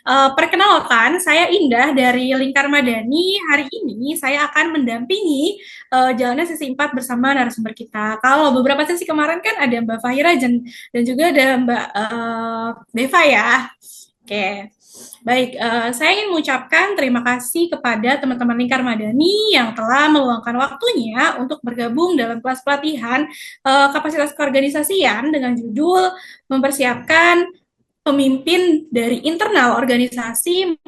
Perkenalkan, saya Indah dari Lingkar Madani. Hari ini saya akan mendampingi jalannya sesi 4 bersama narasumber kita. Kalau beberapa sesi kemarin kan ada Mbak Fahira dan juga ada Mbak Deva ya. Oke, baik. Saya ingin mengucapkan terima kasih kepada teman-teman Lingkar Madani yang telah meluangkan waktunya untuk bergabung dalam kelas pelatihan kapasitas keorganisasian dengan judul mempersiapkan pemimpin dari internal organisasi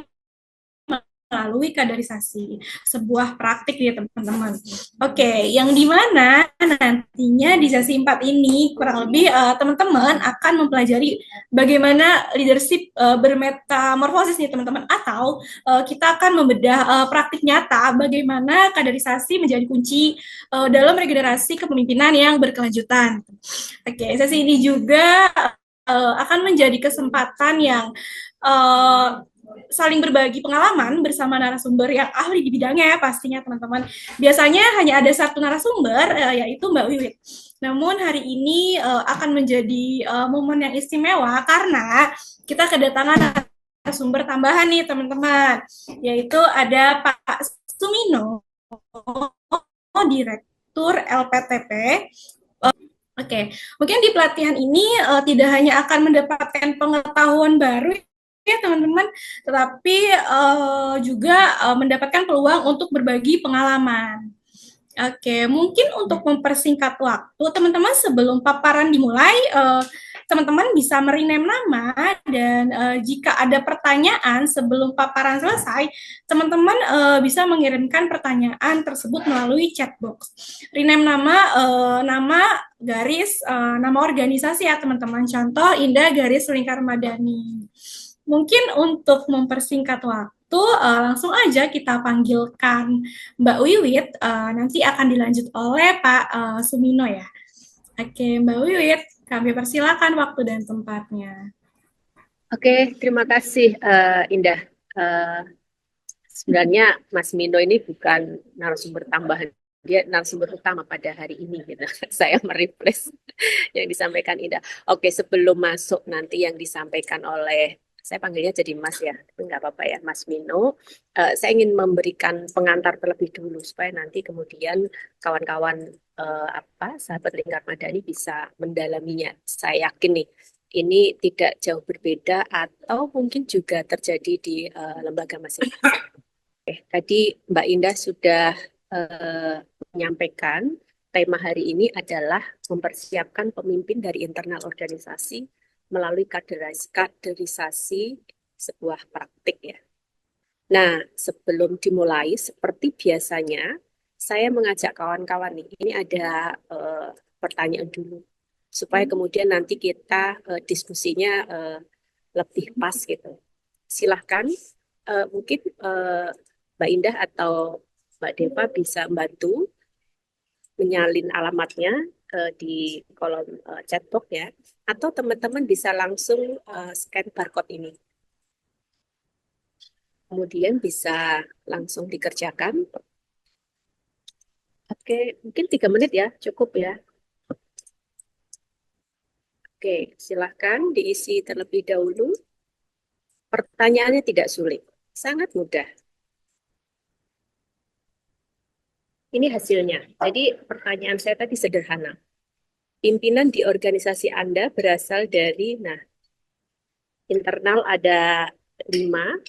melalui kaderisasi, sebuah praktik ya teman-teman. Oke, yang dimana nantinya di sesi 4 ini kurang lebih teman-teman akan mempelajari bagaimana leadership bermetamorfosis nih teman-teman, atau kita akan membedah praktik nyata bagaimana kaderisasi menjadi kunci dalam regenerasi kepemimpinan yang berkelanjutan. Oke, sesi ini juga akan menjadi kesempatan yang uh, saling berbagi pengalaman bersama narasumber yang ahli di bidangnya ya pastinya teman-teman. Biasanya hanya ada satu narasumber yaitu Mbak Wiwit. Namun hari ini akan menjadi momen yang istimewa karena kita kedatangan narasumber tambahan nih teman-teman, yaitu ada Pak Sumino, Direktur LPTP. Oke, mungkin di pelatihan ini tidak hanya akan mendapatkan pengetahuan baru ya teman-teman, tetapi juga mendapatkan peluang untuk berbagi pengalaman. Oke, mungkin untuk mempersingkat waktu, teman-teman sebelum paparan dimulai, teman-teman bisa merename nama dan jika ada pertanyaan sebelum paparan selesai, teman-teman bisa mengirimkan pertanyaan tersebut melalui chat box. Rename nama, nama garis, nama organisasi ya teman-teman. Contoh Indah garis Lingkar Madani. Mungkin untuk mempersingkat waktu, langsung aja kita panggilkan Mbak Wiwit, nanti akan dilanjut oleh Pak Sumino ya. Oke, Mbak Wiwit, kami persilakan waktu dan tempatnya. Oke, terima kasih Indah. Sebenarnya Mas Mino ini bukan narasumber tambahan, dia narasumber utama pada hari ini gitu. Saya mereplace yang disampaikan Indah. Oke, sebelum masuk nanti yang disampaikan oleh, saya panggilnya jadi Mas ya, tapi nggak apa-apa ya, Mas Mino. Saya ingin memberikan pengantar terlebih dulu supaya nanti kemudian kawan-kawan sahabat Lingkar Madani bisa mendalaminya. Saya yakin nih ini tidak jauh berbeda atau mungkin juga terjadi di lembaga masing-masing. Tadi Mbak Indah sudah menyampaikan tema hari ini adalah mempersiapkan pemimpin dari internal organisasi melalui kaderisasi sebuah praktik ya. Nah, sebelum dimulai, seperti biasanya, saya mengajak kawan-kawan nih, ini ada pertanyaan dulu, supaya kemudian nanti kita diskusinya lebih pas gitu. Silahkan, mungkin Mbak Indah atau Mbak Deva bisa bantu menyalin alamatnya di kolom chatbox ya, atau teman-teman bisa langsung scan barcode ini. Kemudian bisa langsung dikerjakan. Oke, mungkin 3 menit ya, cukup ya. Oke, silahkan diisi terlebih dahulu. Pertanyaannya tidak sulit, sangat mudah. Ini hasilnya. Jadi pertanyaan saya tadi sederhana. Pimpinan di organisasi Anda berasal dari, nah, internal ada 5,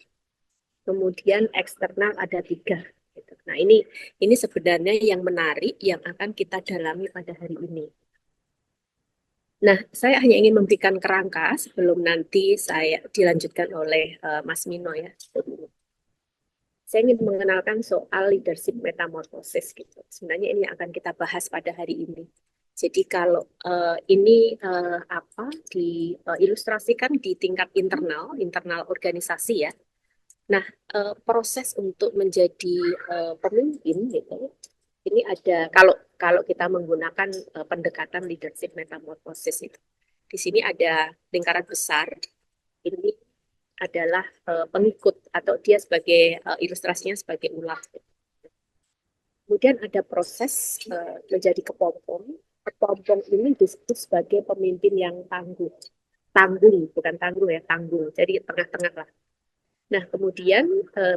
kemudian eksternal ada 3. Gitu. Nah, ini sebenarnya yang menarik yang akan kita dalami pada hari ini. Nah, saya hanya ingin memberikan kerangka sebelum nanti saya dilanjutkan oleh Mas Mino ya. Saya ingin mengenalkan soal leadership metamorphosis gitu. Sebenarnya ini yang akan kita bahas pada hari ini. Jadi kalau ini diilustrasikan di tingkat internal organisasi ya. Nah, proses untuk menjadi pemimpin gitu, ini ada kalau kalau kita menggunakan pendekatan leadership metamorphosis itu. Di sini ada lingkaran besar. Ini adalah pengikut atau dia sebagai ilustrasinya sebagai ulat. Kemudian ada proses menjadi kepompong. Kepompong ini disebut sebagai pemimpin yang tangguh. Tanggung, bukan tangguh ya, tangguh. Jadi tengah-tengah lah. Nah, kemudian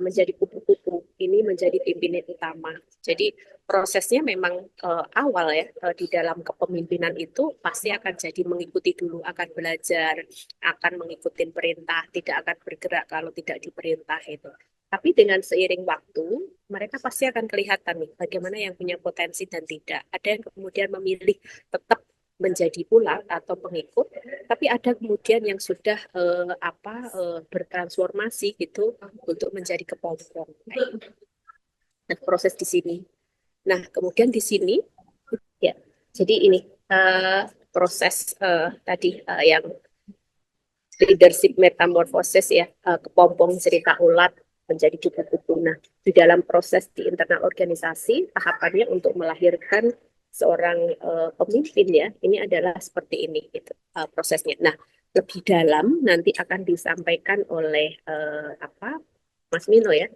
menjadi kupu-kupu ini menjadi pimpinan utama. Jadi prosesnya memang awal ya di dalam kepemimpinan itu pasti akan jadi mengikuti dulu, akan belajar, akan mengikuti perintah, tidak akan bergerak kalau tidak diperintah itu. Tapi dengan seiring waktu, mereka pasti akan kelihatan nih bagaimana yang punya potensi dan tidak. Ada yang kemudian memilih tetap menjadi ulat atau pengikut, tapi ada kemudian yang sudah bertransformasi gitu untuk menjadi kepompong. Nah, proses di sini. Nah, kemudian di sini ya. Jadi ini proses tadi yang leadership metamorphosis ya, kepompong cerita ulat menjadi kupu-kupu. Nah, di dalam proses di internal organisasi, tahapannya untuk melahirkan seorang pemimpin ya, ini adalah seperti ini gitu, prosesnya. Nah, lebih dalam nanti akan disampaikan oleh Mas Mino ya,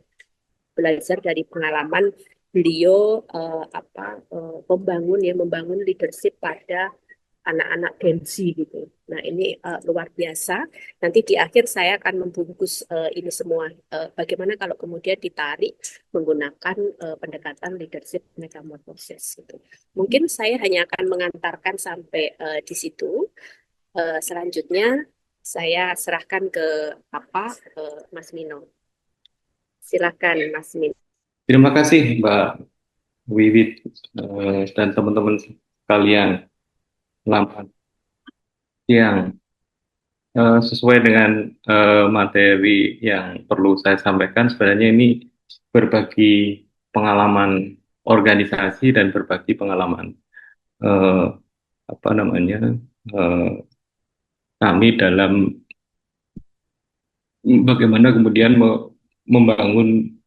belajar dari pengalaman beliau membangun leadership pada anak-anak Gen Z gitu. Nah, ini luar biasa. Nanti di akhir saya akan membungkus ini semua. Bagaimana kalau kemudian ditarik menggunakan pendekatan leadership metamorphosis gitu. Mungkin saya hanya akan mengantarkan sampai di situ. Selanjutnya saya serahkan ke Mas Mino. Silakan Mas Mino. Terima kasih Mbak Wiwit dan teman-teman sekalian. Selamat siang. Sesuai dengan materi yang perlu saya sampaikan, sebenarnya ini berbagi pengalaman organisasi dan berbagi pengalaman eh, eh, kami dalam bagaimana kemudian membangun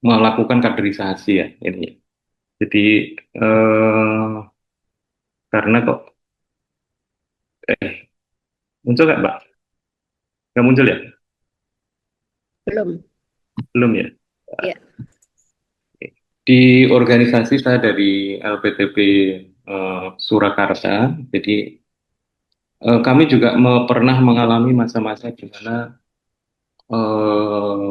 melakukan kaderisasi ya ini. Jadi eh, karena kok muncul nggak Mbak? Nggak muncul ya? Belum. Belum ya? Ya. Di organisasi saya dari LPTP Surakarta, jadi kami juga pernah mengalami masa-masa di mana eh,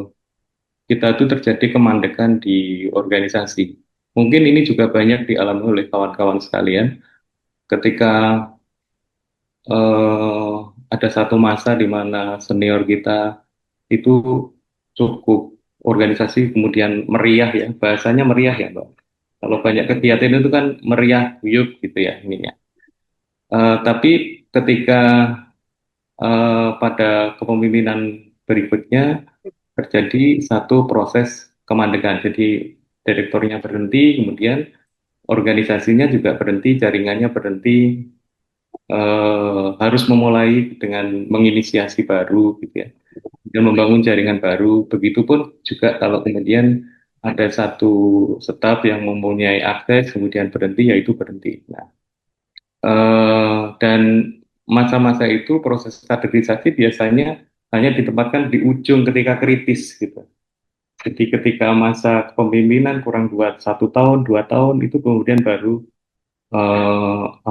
kita itu terjadi kemandekan di organisasi. Mungkin ini juga banyak dialami oleh kawan-kawan sekalian ketika eh, ada satu masa di mana senior kita itu cukup organisasi kemudian meriah ya, bahasanya meriah ya Mbak. Kalau banyak kegiatan itu kan meriah, guyup gitu ya ininya. Tapi ketika pada kepemimpinan berikutnya terjadi satu proses kemandekan. Jadi direkturnya berhenti, kemudian organisasinya juga berhenti, jaringannya berhenti, harus memulai dengan menginisiasi baru gitu ya, dan membangun jaringan baru. Begitupun juga kalau kemudian ada satu staf yang mempunyai akses kemudian berhenti, yaitu berhenti. Nah, dan masa-masa itu proses kaderisasi biasanya hanya ditempatkan di ujung ketika kritis gitu. Jadi ketika masa kepemimpinan kurang 1 tahun, 2 tahun itu kemudian baru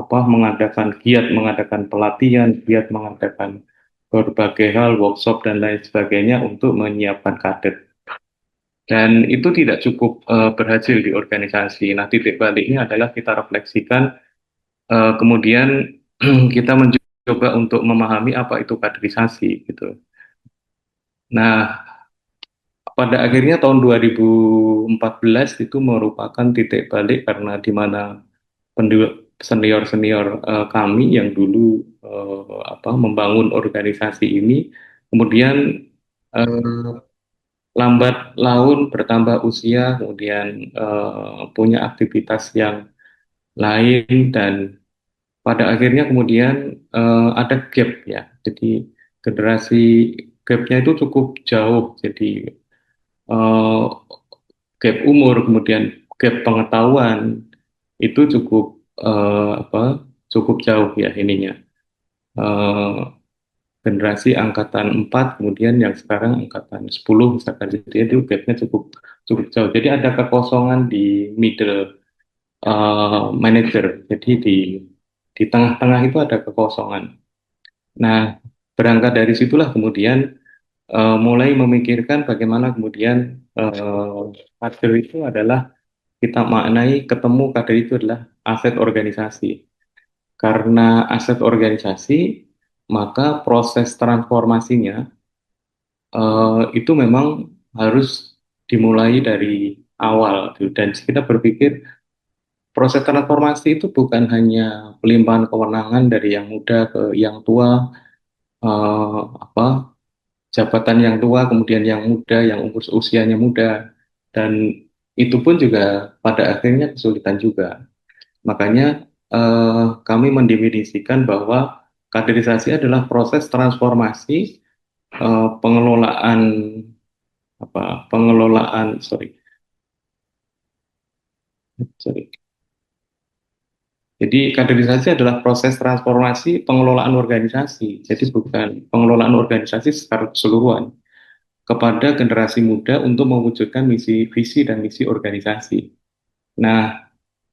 mengadakan giat, mengadakan pelatihan, giat mengadakan berbagai hal, workshop dan lain sebagainya untuk menyiapkan kader. Dan itu tidak cukup berhasil di organisasi. Nah, titik baliknya adalah kita refleksikan, kemudian kita mencoba untuk memahami apa itu kaderisasi gitu. Nah, pada akhirnya tahun 2014 itu merupakan titik balik karena di mana senior-senior kami yang dulu membangun organisasi ini kemudian eh, lambat laun bertambah usia, kemudian punya aktivitas yang lain dan pada akhirnya kemudian ada gap ya. Jadi generasi gapnya itu cukup jauh. Jadi eh, gap umur kemudian gap pengetahuan itu cukup cukup jauh ya ininya. Eh, Generasi angkatan 4 kemudian yang sekarang angkatan 10 misalkan, jadi itu gapnya cukup cukup jauh. Jadi ada kekosongan di middle manager. Jadi di tengah-tengah itu ada kekosongan. Nah, berangkat dari situlah kemudian mulai memikirkan bagaimana kemudian kader itu adalah kita maknai ketemu kader itu adalah aset organisasi. Karena aset organisasi, maka proses transformasinya itu memang harus dimulai dari awal gitu. Dan kita berpikir proses transformasi itu bukan hanya pelimpahan kewenangan dari yang muda ke yang tua, apa jabatan yang tua, kemudian yang muda, yang umur usianya muda, dan itu pun juga pada akhirnya kesulitan juga. Makanya kami mendefinisikan bahwa kaderisasi adalah proses transformasi pengelolaan pengelolaan sorry. Jadi kaderisasi adalah proses transformasi pengelolaan organisasi. Jadi bukan pengelolaan organisasi secara keseluruhan kepada generasi muda untuk mewujudkan misi, visi dan misi organisasi. Nah,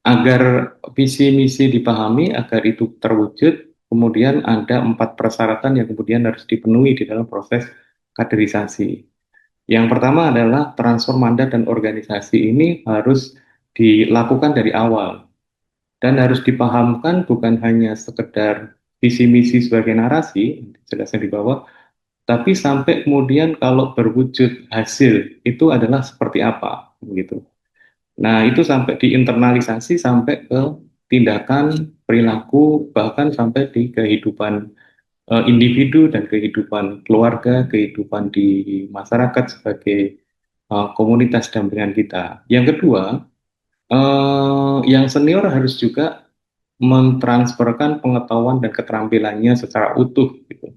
agar visi misi dipahami, agar itu terwujud, kemudian ada 4 persyaratan yang kemudian harus dipenuhi di dalam proses kaderisasi. Yang pertama adalah transfer mandat dan organisasi ini harus dilakukan dari awal dan harus dipahamkan bukan hanya sekedar visi misi sebagai narasi, jelasnya di bawah, tapi sampai kemudian kalau berwujud hasil itu adalah seperti apa, gitu. Nah, itu sampai diinternalisasi sampai ke tindakan, perilaku, bahkan sampai di kehidupan individu dan kehidupan keluarga, kehidupan di masyarakat sebagai komunitas dampingan kita. Yang kedua, yang senior harus juga mentransferkan pengetahuan dan keterampilannya secara utuh, gitu.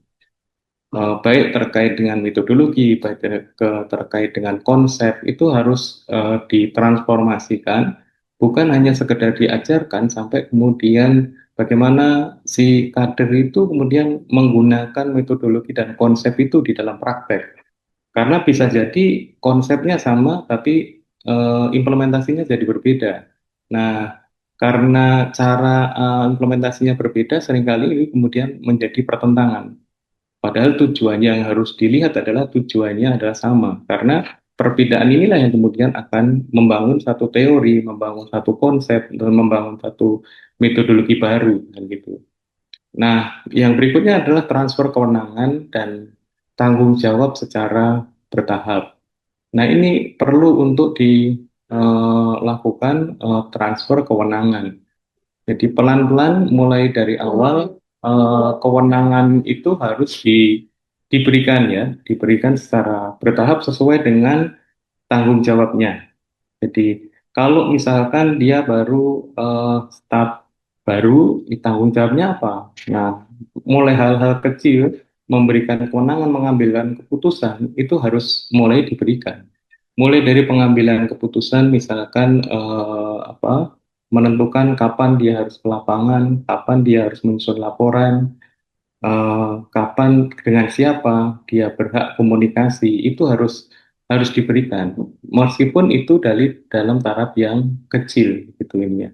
Baik terkait dengan metodologi, baik terkait dengan konsep, itu harus ditransformasikan, bukan hanya sekedar diajarkan, sampai kemudian bagaimana si kader itu kemudian menggunakan metodologi dan konsep itu di dalam praktek. Karena bisa jadi konsepnya sama, tapi implementasinya jadi berbeda. Nah, karena cara implementasinya berbeda, seringkali ini kemudian menjadi pertentangan. Padahal tujuan yang harus dilihat adalah tujuannya adalah sama, karena perbedaan inilah yang kemudian akan membangun satu teori, membangun satu konsep, dan membangun satu metodologi baru, kan gitu. Nah, yang berikutnya adalah transfer kewenangan dan tanggung jawab secara bertahap. Nah, ini perlu untuk dilakukan transfer kewenangan. Jadi pelan-pelan mulai dari awal kewenangan itu harus diberikan ya, diberikan secara bertahap sesuai dengan tanggung jawabnya. Jadi kalau misalkan dia baru staf baru, tanggung jawabnya apa? Nah, mulai hal-hal kecil memberikan kewenangan mengambilkan keputusan itu harus mulai diberikan. Mulai dari pengambilan keputusan, misalkan menentukan kapan dia harus ke lapangan, kapan dia harus menyusun laporan, kapan dengan siapa dia berhak komunikasi, itu harus diberikan meskipun itu dari dalam taraf yang kecil gitu ini ya.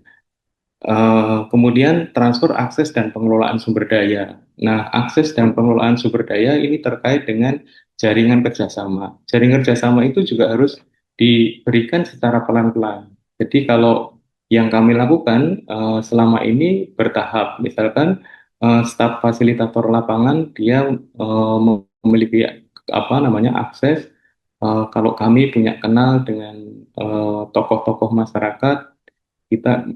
Kemudian transfer akses dan pengelolaan sumber daya. Nah, akses dan pengelolaan sumber daya ini terkait dengan jaringan kerjasama. Jaringan kerjasama itu juga harus diberikan secara pelan-pelan. Jadi kalau yang kami lakukan selama ini bertahap, misalkan staf fasilitator lapangan dia memiliki apa namanya akses. Kalau kami punya kenal dengan tokoh-tokoh masyarakat, kita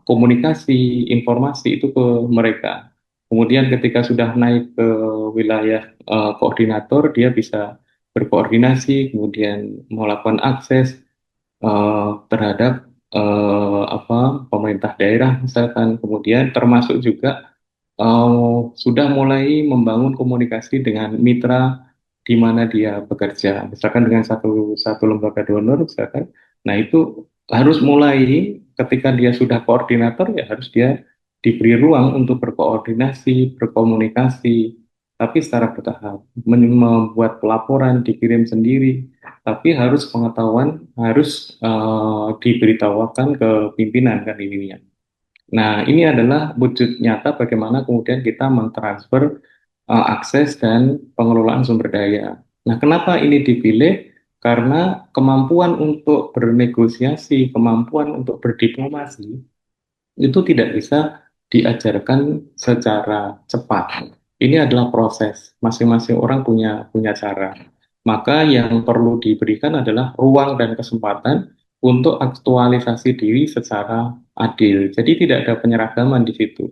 komunikasi informasi itu ke mereka. Kemudian ketika sudah naik ke wilayah koordinator, dia bisa berkoordinasi, kemudian melakukan akses terhadap pemerintah daerah misalkan, kemudian termasuk juga sudah mulai membangun komunikasi dengan mitra di mana dia bekerja, misalkan dengan satu satu lembaga donor, misalkan. Nah, itu harus mulai ketika dia sudah koordinator, ya harus dia diberi ruang untuk berkoordinasi, berkomunikasi, tapi secara bertahap, membuat pelaporan, dikirim sendiri, tapi harus pengetahuan harus diberitahukan ke pimpinan kan ininya. Nah, ini adalah wujud nyata bagaimana kemudian kita mentransfer akses dan pengelolaan sumber daya. Nah, kenapa ini dipilih? Karena kemampuan untuk bernegosiasi, kemampuan untuk berdiplomasi itu tidak bisa diajarkan secara cepat. Ini adalah proses. Masing-masing orang punya punya cara. Maka yang perlu diberikan adalah ruang dan kesempatan untuk aktualisasi diri secara adil. Jadi tidak ada penyeragaman di situ.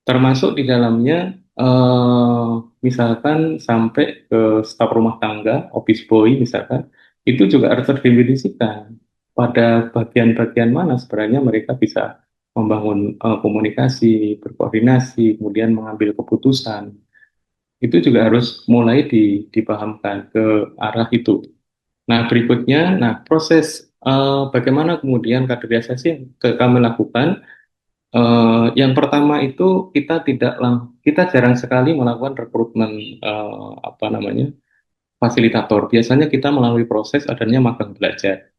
Termasuk di dalamnya misalkan sampai ke staf rumah tangga, office boy misalkan, itu juga harus terdefinisikan pada bagian-bagian mana sebenarnya mereka bisa membangun komunikasi, berkoordinasi, kemudian mengambil keputusan. Itu juga harus mulai dipahamkan ke arah itu. Nah, berikutnya, nah proses bagaimana kemudian kaderisasi yang kami lakukan. Yang pertama itu kita jarang sekali melakukan rekrutmen apa namanya fasilitator. Biasanya kita melalui proses adanya magang belajar.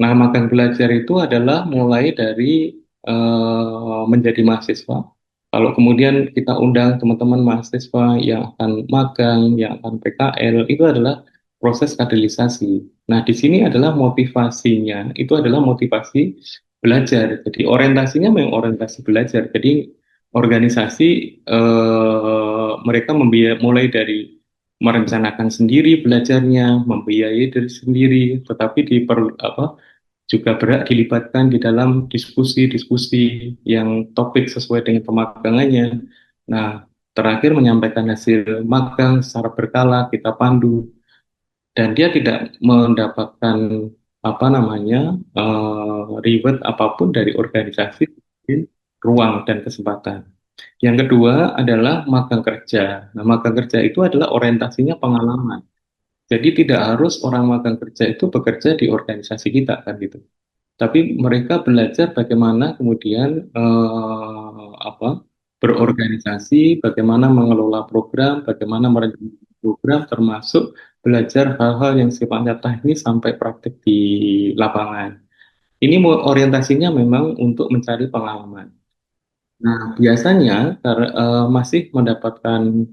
Nah, magang belajar itu adalah mulai dari menjadi mahasiswa. Kalau kemudian kita undang teman-teman mahasiswa yang akan magang, yang akan PKL, itu adalah proses kaderisasi. Nah, di sini adalah motivasinya, itu adalah motivasi belajar. Jadi orientasinya memang orientasi belajar. Jadi organisasi mereka mulai dari merencanakan sendiri belajarnya, membiayai diri sendiri, tetapi juga berhak dilibatkan di dalam diskusi-diskusi yang topik sesuai dengan pemagangannya. Nah, terakhir menyampaikan hasil magang secara berkala, kita pandu, dan dia tidak mendapatkan apa namanya reward apapun dari organisasi, ruang dan kesempatan. Yang kedua adalah magang kerja. Nah, magang kerja itu adalah orientasinya pengalaman. Jadi tidak harus orang magang kerja itu bekerja di organisasi kita kan gitu. Tapi mereka belajar bagaimana kemudian berorganisasi, bagaimana mengelola program, bagaimana merencanakan program, termasuk belajar hal-hal yang sifatnya teknis sampai praktik di lapangan. Ini orientasinya memang untuk mencari pengalaman. Nah, biasanya masih mendapatkan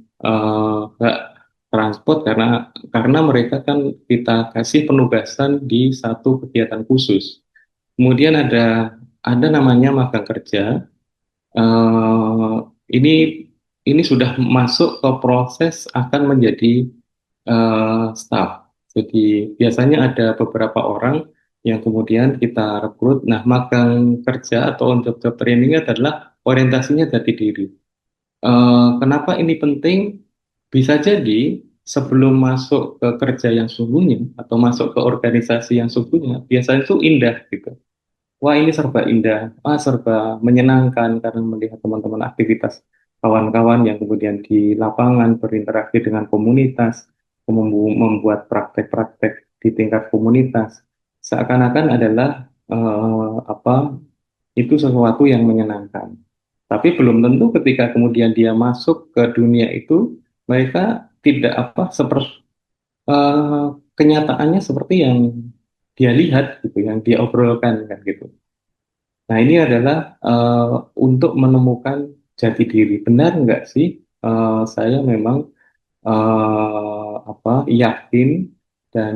hak transport karena mereka kan kita kasih penugasan di satu kegiatan khusus. Kemudian ada namanya magang kerja. Eh, ini ini sudah masuk ke proses akan menjadi staff. Jadi biasanya ada beberapa orang yang kemudian kita rekrut. Nah, magang kerja atau untuk job training adalah orientasinya jati diri. Kenapa ini penting? Bisa jadi sebelum masuk ke kerja yang sungguhnya atau masuk ke organisasi yang sungguhnya, biasanya itu indah gitu. Wah, ini serba indah, wah serba menyenangkan karena melihat teman-teman aktivitas kawan-kawan yang kemudian di lapangan berinteraksi dengan komunitas, membuat praktek-praktek di tingkat komunitas, seakan-akan adalah itu sesuatu yang menyenangkan. Tapi belum tentu ketika kemudian dia masuk ke dunia itu, mereka tidak seperti kenyataannya seperti yang dia lihat gitu, yang dia obrolkan kan gitu. Nah, ini adalah untuk menemukan jati diri. Benar nggak sih saya memang yakin dan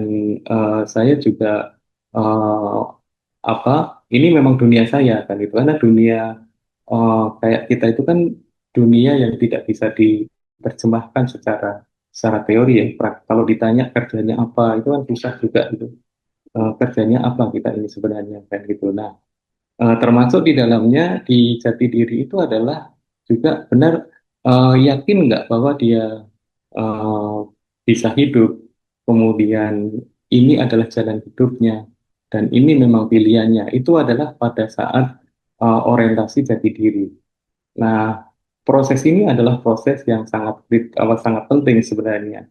saya juga eh, ini memang dunia saya kan itu karena dunia kayak kita itu kan dunia yang tidak bisa diterjemahkan secara teori ya. Kalau ditanya kerjanya apa itu kan susah juga gitu. Kerjanya apa kita ini sebenarnya kan gitu. Nah, termasuk di dalamnya di jati diri itu adalah juga benar yakin nggak bahwa dia eh, bisa hidup, kemudian ini adalah jalan hidupnya dan ini memang pilihannya. Itu adalah pada saat orientasi jati diri. Nah, proses ini adalah proses yang sangat penting sebenarnya.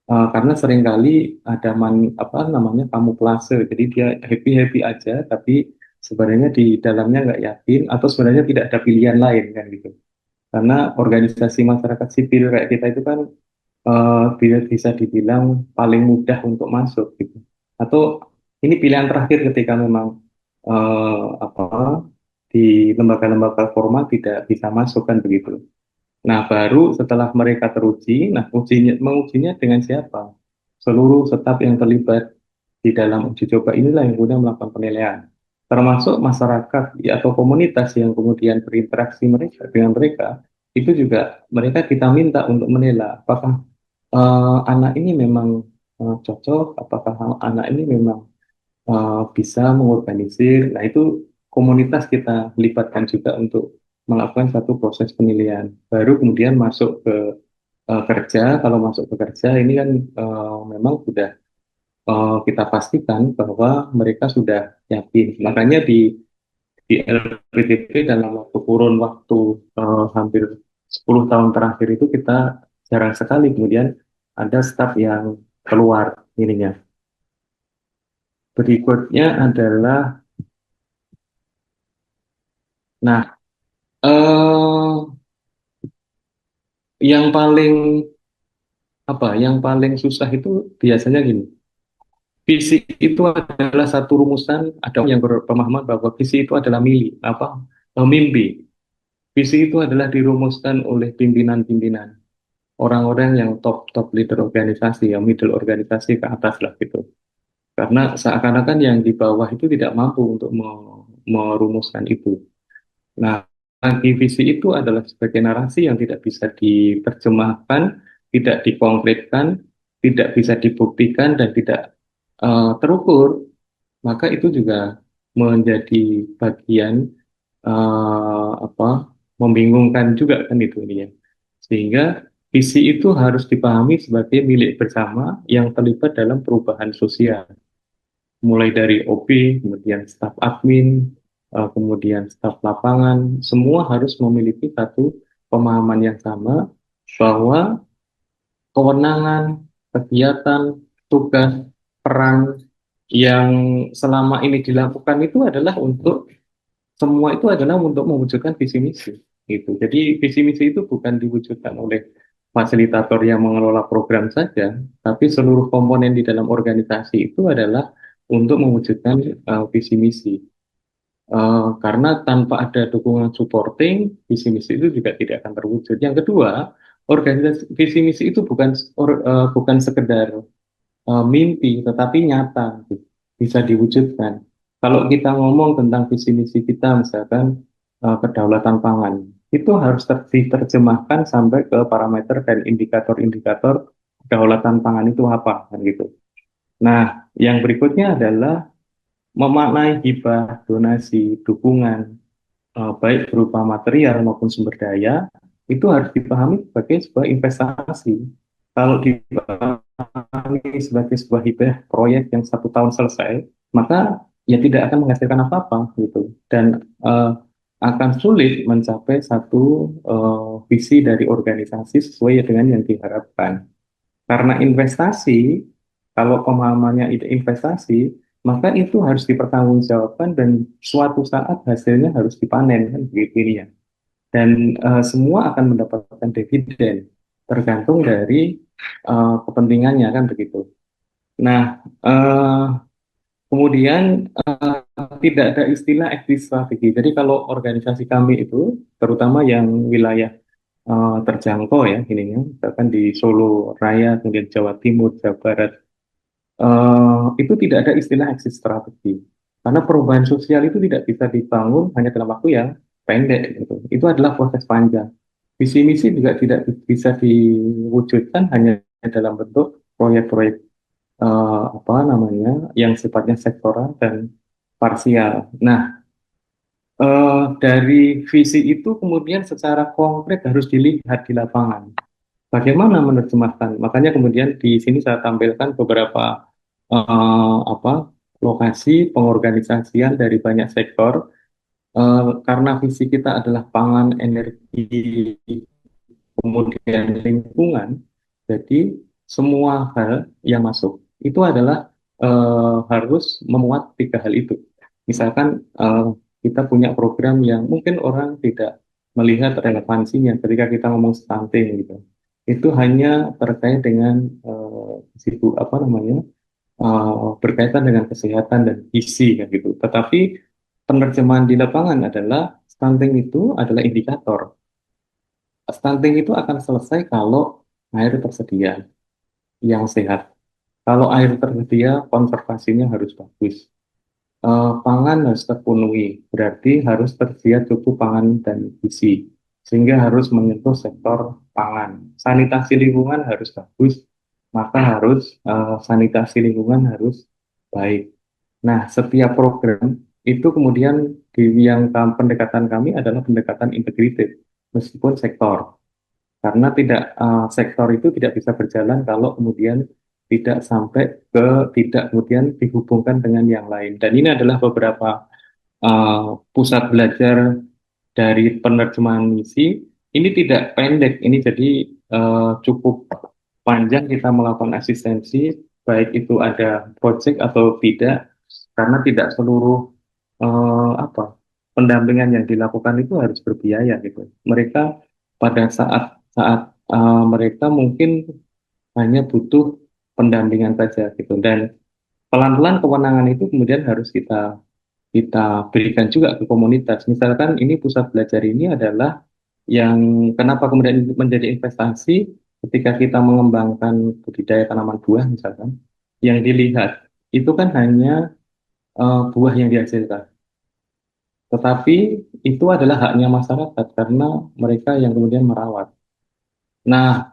Karena seringkali ada apa namanya kamuflase, jadi dia happy happy aja, tapi sebenarnya di dalamnya nggak yakin atau sebenarnya tidak ada pilihan lain kan gitu. Karena organisasi masyarakat sipil kayak kita itu kan bisa dibilang paling mudah untuk masuk gitu. Atau ini pilihan terakhir ketika memang apa di lembaga-lembaga formal tidak bisa masuk kan begitu. Nah, baru setelah mereka teruji, nah mengujinya dengan siapa? Seluruh staf yang terlibat di dalam uji coba inilah yang kemudian melakukan penilaian. Termasuk masyarakat atau komunitas yang kemudian berinteraksi mereka dengan mereka, itu juga mereka kita minta untuk menilai apakah anak ini memang cocok, apakah anak ini memang bisa mengorganisir. Nah, itu komunitas kita libatkan juga untuk melakukan satu proses penilaian. Baru kemudian masuk ke kerja. Kalau masuk ke kerja ini kan memang sudah kita pastikan bahwa mereka sudah yakin. Makanya di LPDP dalam waktu kurun waktu hampir 10 tahun terakhir itu kita jarang sekali kemudian ada staf yang keluar ininya. Berikutnya adalah, nah, yang paling yang paling susah itu biasanya gini. Visi itu adalah satu rumusan, ada yang berpemahaman bahwa visi itu adalah mimpi. Visi itu adalah dirumuskan oleh pimpinan-pimpinan, orang-orang yang top leader organisasi, yang middle organisasi ke atas lah gitu. Karena seakan-akan yang di bawah itu tidak mampu untuk merumuskan itu. Nah, lagi visi itu adalah sebagai narasi yang tidak bisa diterjemahkan, tidak dikonkretkan, tidak bisa dibuktikan, dan tidak terukur, maka itu juga menjadi bagian membingungkan juga kan itu ini ya. Sehingga visi itu harus dipahami sebagai milik bersama yang terlibat dalam perubahan sosial mulai dari OP, kemudian staf admin, kemudian staf lapangan, semua harus memiliki satu pemahaman yang sama bahwa kewenangan, kegiatan, tugas, peran yang selama ini dilakukan itu adalah semua itu adalah untuk mewujudkan visi misi. Gitu. Jadi visi misi itu bukan diwujudkan oleh fasilitator yang mengelola program saja, tapi seluruh komponen di dalam organisasi itu adalah untuk mewujudkan visi misi. Karena tanpa ada dukungan supporting, visi misi itu juga tidak akan terwujud. Yang kedua, organisasi visi misi itu bukan sekedar mimpi, tetapi nyata, gitu. Bisa diwujudkan. Kalau kita ngomong tentang visi misi kita, misalkan kedaulatan pangan, itu harus diterjemahkan sampai ke parameter dan indikator-indikator kedaulatan pangan itu apa, kan gitu. Nah, yang berikutnya adalah memaknai hibah, donasi, dukungan, baik berupa material maupun sumber daya, itu harus dipahami sebagai sebuah investasi. Kalau dipahami sebagai sebuah hibah proyek yang 1 tahun selesai, maka ya tidak akan menghasilkan apa-apa gitu, dan akan sulit mencapai satu visi dari organisasi sesuai dengan yang diharapkan. Karena investasi, kalau pemahamannya itu investasi, maka itu harus dipertanggungjawabkan dan suatu saat hasilnya harus dipanen kan begitu ini ya. Dan semua akan mendapatkan dividen tergantung dari kepentingannya kan begitu. Nah, kemudian tidak ada istilah exit strategi. Jadi kalau organisasi kami itu, terutama yang wilayah terjangkau ya, ininya, misalkan di Solo Raya, kemudian Jawa Timur, Jawa Barat, itu tidak ada istilah exit strategi. Karena perubahan sosial itu tidak bisa dibangun hanya dalam waktu yang pendek. Gitu. Itu adalah proses panjang. Visi misi juga tidak bisa diwujudkan hanya dalam bentuk proyek-proyek yang sifatnya sektoral dan parsial. Nah, dari visi itu kemudian secara konkret harus dilihat di lapangan. Bagaimana menerjemahkan? Makanya kemudian di sini saya tampilkan beberapa lokasi pengorganisasian dari banyak sektor. Karena visi kita adalah pangan, energi, kemudian lingkungan, jadi semua hal yang masuk itu adalah harus memuat 3 hal itu. Misalkan kita punya program yang mungkin orang tidak melihat relevansinya ketika kita ngomong stunting gitu. Itu hanya terkait dengan berkaitan dengan kesehatan dan gizi kan gitu. Tetapi penerjemahan di lapangan adalah stunting itu adalah indikator. stunting itu akan selesai kalau air tersedia yang sehat. Kalau air tersedia, konservasinya harus bagus. Pangan harus terpenuhi, berarti harus tersedia cukup pangan dan gizi, sehingga harus menyentuh sektor pangan. Sanitasi lingkungan harus bagus, maka harus sanitasi lingkungan harus baik. Nah, setiap program itu kemudian pendekatan kami adalah pendekatan integrated, meskipun sektor. Karena tidak sektor itu tidak bisa berjalan kalau kemudian tidak sampai ke tidak kemudian dihubungkan dengan yang lain. Dan ini adalah beberapa pusat belajar dari penerjemahan misi. Ini tidak pendek, ini jadi cukup panjang kita melakukan asistensi, baik itu ada project atau tidak, karena tidak seluruh pendampingan yang dilakukan itu harus berbiaya gitu. Mereka pada saat saat mereka mungkin hanya butuh pendampingan saja gitu, dan pelan-pelan kewenangan itu kemudian harus kita kita berikan juga ke komunitas. Misalkan ini pusat belajar ini adalah yang kenapa kemudian menjadi investasi ketika kita mengembangkan budidaya tanaman buah misalkan, yang dilihat itu kan hanya buah yang dihasilkan, tetapi itu adalah haknya masyarakat karena mereka yang kemudian merawat. Nah,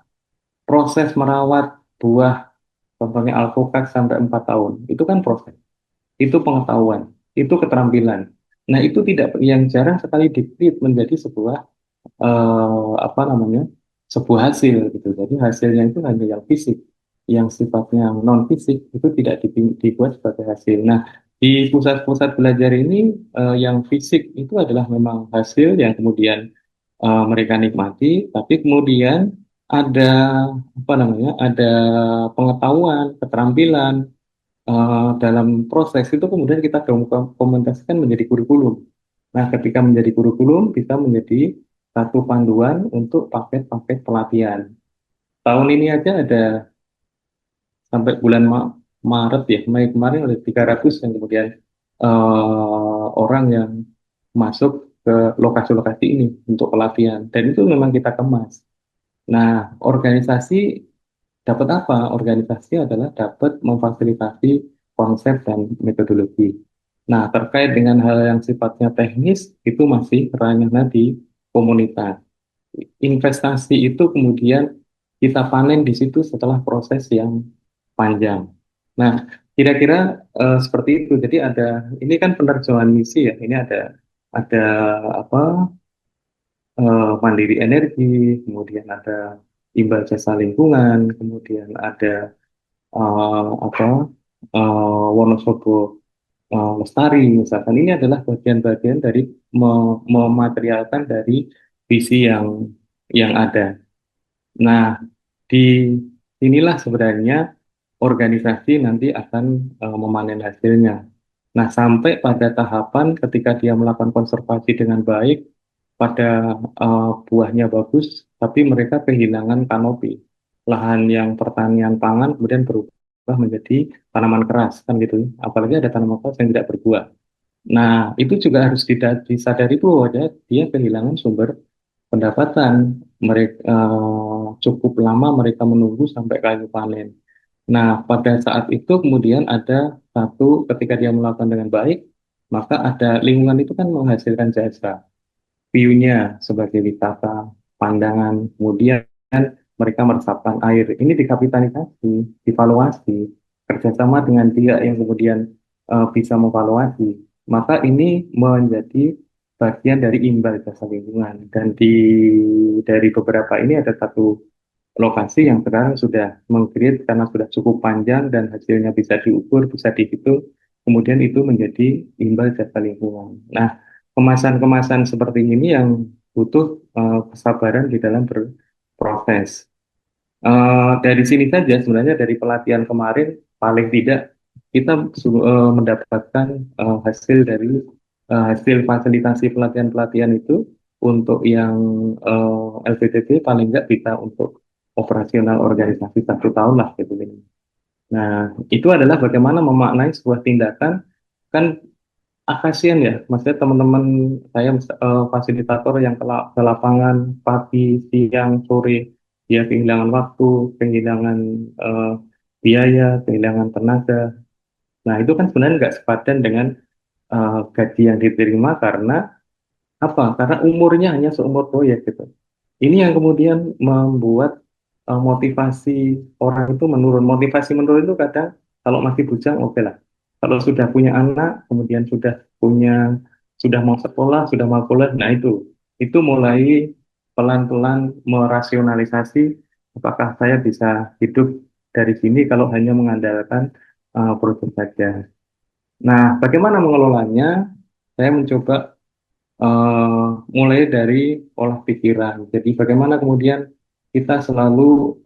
proses merawat buah, contohnya alpukat sampai 4 tahun, itu kan proses, itu pengetahuan, itu keterampilan. Nah, itu tidak yang jarang sekali dikrit menjadi sebuah apa namanya sebuah hasil gitu. Jadi hasilnya itu hanya yang fisik, yang sifatnya non fisik itu tidak dibuat sebagai hasil. Nah, di pusat-pusat belajar ini yang fisik itu adalah memang hasil yang kemudian mereka nikmati, tapi kemudian ada apa namanya ada pengetahuan, keterampilan dalam proses itu kemudian kita dokumentasikan menjadi kurikulum. Nah, ketika menjadi kurikulum, bisa menjadi satu panduan untuk paket-paket pelatihan. Tahun ini aja ada sampai bulan Maret ya, Mei kemarin ada 300 yang kemudian orang yang masuk ke lokasi-lokasi ini untuk pelatihan. Dan itu memang kita kemas. Nah, organisasi dapat apa? Organisasi adalah dapat memfasilitasi konsep dan metodologi. Nah, terkait dengan hal yang sifatnya teknis, itu masih ranahnya di komunitas. Investasi itu kemudian kita panen di situ setelah proses yang panjang. Nah, kira-kira seperti itu. Jadi ini kan penerjemahan misi ya. Ini ada apa? Mandiri energi, kemudian ada imbal jasa lingkungan, kemudian ada apa Wonosobo Lestari misalkan. Ini adalah bagian-bagian dari mematerialkan dari visi yang ada. Nah, di inilah sebenarnya organisasi nanti akan memanen hasilnya. Nah, sampai pada tahapan ketika dia melakukan konservasi dengan baik, pada buahnya bagus, tapi mereka kehilangan kanopi. Lahan yang pertanian pangan kemudian berubah menjadi tanaman keras, kan gitu. Apalagi ada tanaman keras yang tidak berbuah. Nah, itu juga harus disadari bahwa dia kehilangan sumber pendapatan. Mereka cukup lama mereka menunggu sampai kayu panen. Nah, pada saat itu kemudian ada satu ketika dia melakukan dengan baik, maka ada lingkungan itu kan menghasilkan jasa, view-nya sebagai wisata, pandangan, kemudian mereka meresapkan air. Ini dikapitalisasi, divaluasi, kerjasama dengan pihak yang kemudian bisa memvaluasi. Maka ini menjadi bagian dari imbal jasa lingkungan. Dan dari beberapa ini ada satu lokasi yang sekarang sudah mengkreat karena sudah cukup panjang dan hasilnya bisa diukur, bisa dihitung, kemudian itu menjadi imbal jasa lingkungan. Nah, kemasan-kemasan seperti ini yang butuh kesabaran di dalam berproses. Dari sini saja sebenarnya dari pelatihan kemarin paling tidak kita mendapatkan hasil dari hasil fasilitasi pelatihan-pelatihan itu untuk yang LPTP paling nggak bisa untuk operasional organisasi 1 tahun lah gitu ini. Nah, itu adalah bagaimana memaknai sebuah tindakan kan kasihan ya, maksudnya teman-teman saya fasilitator yang ke lapangan pagi, siang, sore, dia kehilangan waktu, kehilangan eh, biaya, kehilangan tenaga. Nah, itu kan sebenarnya nggak sepadan dengan gaji yang diterima karena apa? Karena umurnya hanya seumur proyek gitu. Ini yang kemudian membuat motivasi orang itu menurun. Motivasi menurun itu kadang kalau masih bujang oke lah. Kalau sudah punya anak, kemudian sudah mau sekolah, sudah mau kuliah, nah itu mulai pelan-pelan merasionalisasi apakah saya bisa hidup dari sini kalau hanya mengandalkan produk saja. Nah, bagaimana mengelolanya? Saya mencoba mulai dari olah pikiran. Jadi bagaimana kemudian kita selalu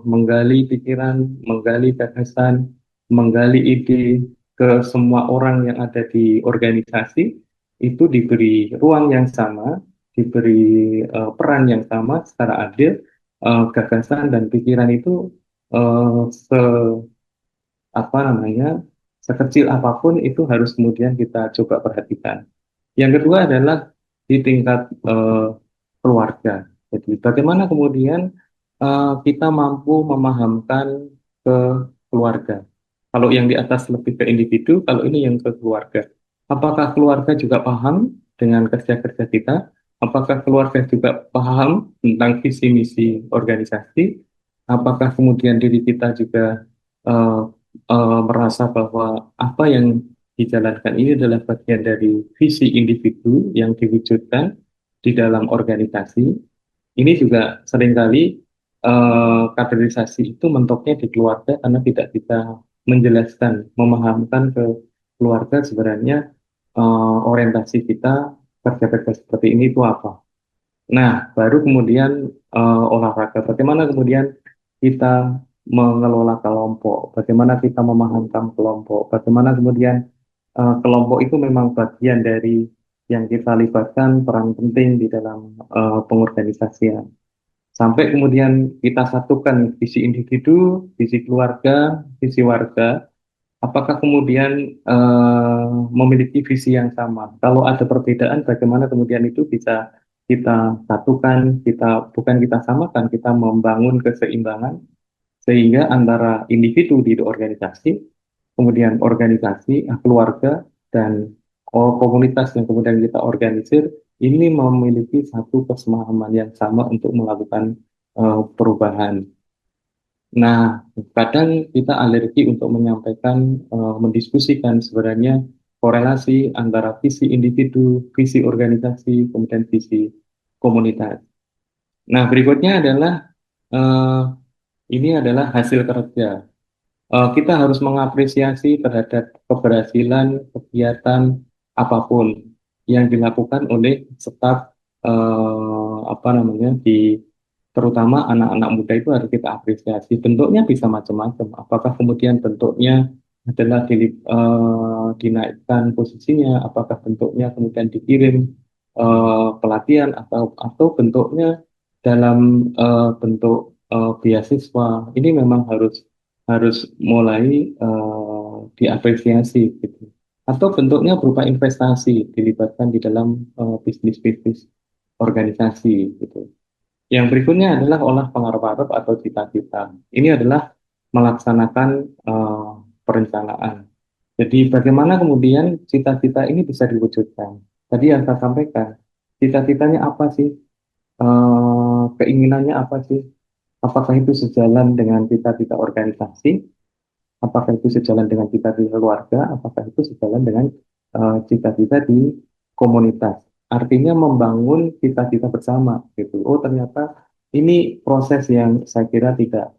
menggali pikiran, menggali gagasan, menggali ide ke semua orang yang ada di organisasi itu diberi ruang yang sama, diberi peran yang sama secara adil, gagasan dan pikiran itu se apa namanya sekecil apapun itu harus kemudian kita coba perhatikan. Yang kedua adalah di tingkat keluarga. Jadi bagaimana kemudian kita mampu memahamkan ke keluarga. Kalau yang di atas lebih ke individu, kalau ini yang ke keluarga. Apakah keluarga juga paham dengan kerja-kerja kita? Apakah keluarga juga paham tentang visi misi organisasi? Apakah kemudian diri kita juga eh, merasa bahwa apa yang dijalankan ini adalah bagian dari visi individu yang diwujudkan di dalam organisasi. Ini juga seringkali kaderisasi itu mentoknya di keluarga karena tidak bisa menjelaskan, memahamkan ke keluarga sebenarnya orientasi kita kerja-kerja seperti ini itu apa. Nah, baru kemudian olahraga. Bagaimana kemudian kita mengelola kelompok, bagaimana kita memahamkan kelompok, bagaimana kemudian kelompok itu memang bagian dari yang kita libatkan peran penting di dalam pengorganisasian. Sampai kemudian kita satukan visi individu, visi keluarga, visi warga, apakah kemudian memiliki visi yang sama? Kalau ada perbedaan, bagaimana kemudian itu bisa kita satukan, bukan kita samakan, kita membangun keseimbangan sehingga antara individu di organisasi, kemudian organisasi, keluarga, dan komunitas yang kemudian kita organisir, ini memiliki satu kesepahaman yang sama untuk melakukan perubahan. Nah, kadang kita alergi untuk menyampaikan, mendiskusikan sebenarnya korelasi antara visi individu, visi organisasi, kemudian visi komunitas. Nah, berikutnya adalah eh, ini adalah hasil kerja. Kita harus mengapresiasi terhadap keberhasilan kegiatan apapun yang dilakukan oleh staf apa namanya di terutama anak-anak muda itu harus kita apresiasi. Bentuknya bisa macam-macam. Apakah kemudian bentuknya adalah dinaikkan posisinya, apakah bentuknya kemudian dikirim pelatihan atau bentuknya dalam bentuk beasiswa. Ini memang harus harus mulai diapresiasi gitu. Atau bentuknya berupa investasi dilibatkan di dalam bisnis-bisnis organisasi gitu. Yang berikutnya adalah olah pengarap-arap atau cita-cita. Ini adalah melaksanakan perencanaan. Jadi bagaimana kemudian cita-cita ini bisa diwujudkan? Tadi yang saya sampaikan, cita-citanya apa sih? Keinginannya apa sih? Apakah itu sejalan dengan cita-cita organisasi? Apakah itu sejalan dengan cita-cita keluarga? Apakah itu sejalan dengan cita-cita di komunitas? Artinya membangun cita-cita bersama gitu. Oh, ternyata ini proses yang saya kira tidak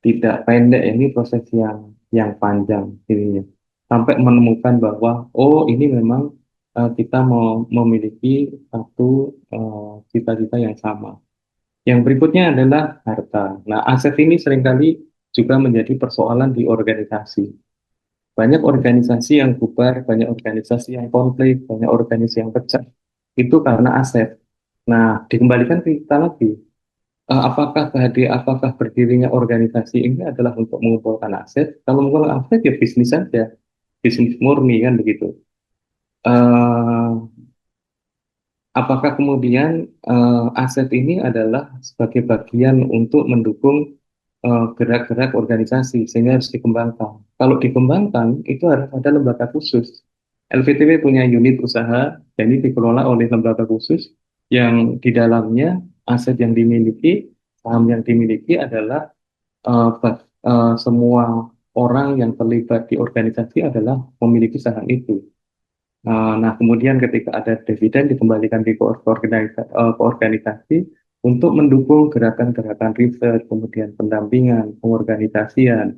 tidak pendek, ini proses yang panjang ininya. Sampai menemukan bahwa oh ini memang kita mau memiliki satu cita-cita yang sama. Yang berikutnya adalah harta. Nah, aset ini seringkali juga menjadi persoalan di organisasi. Banyak organisasi yang bubar, banyak organisasi yang konflik, banyak organisasi yang pecah. Itu karena aset. Nah, dikembalikan ke kita lagi. Apakah berdirinya organisasi ini adalah untuk mengumpulkan aset? Kalau mengumpulkan aset ya bisnis saja, bisnis murni kan begitu. eh, apakah kemudian aset ini adalah sebagai bagian untuk mendukung gerak-gerak organisasi sehingga harus dikembangkan. Kalau dikembangkan itu harus ada lembaga khusus. LPTW punya unit usaha dan ini dikelola oleh lembaga khusus yang di dalamnya aset yang dimiliki, saham yang dimiliki adalah semua orang yang terlibat di organisasi adalah memiliki saham itu. Nah, kemudian ketika ada dividen dikembalikan ke organisasi untuk mendukung gerakan-gerakan riset, kemudian pendampingan, pengorganisasian,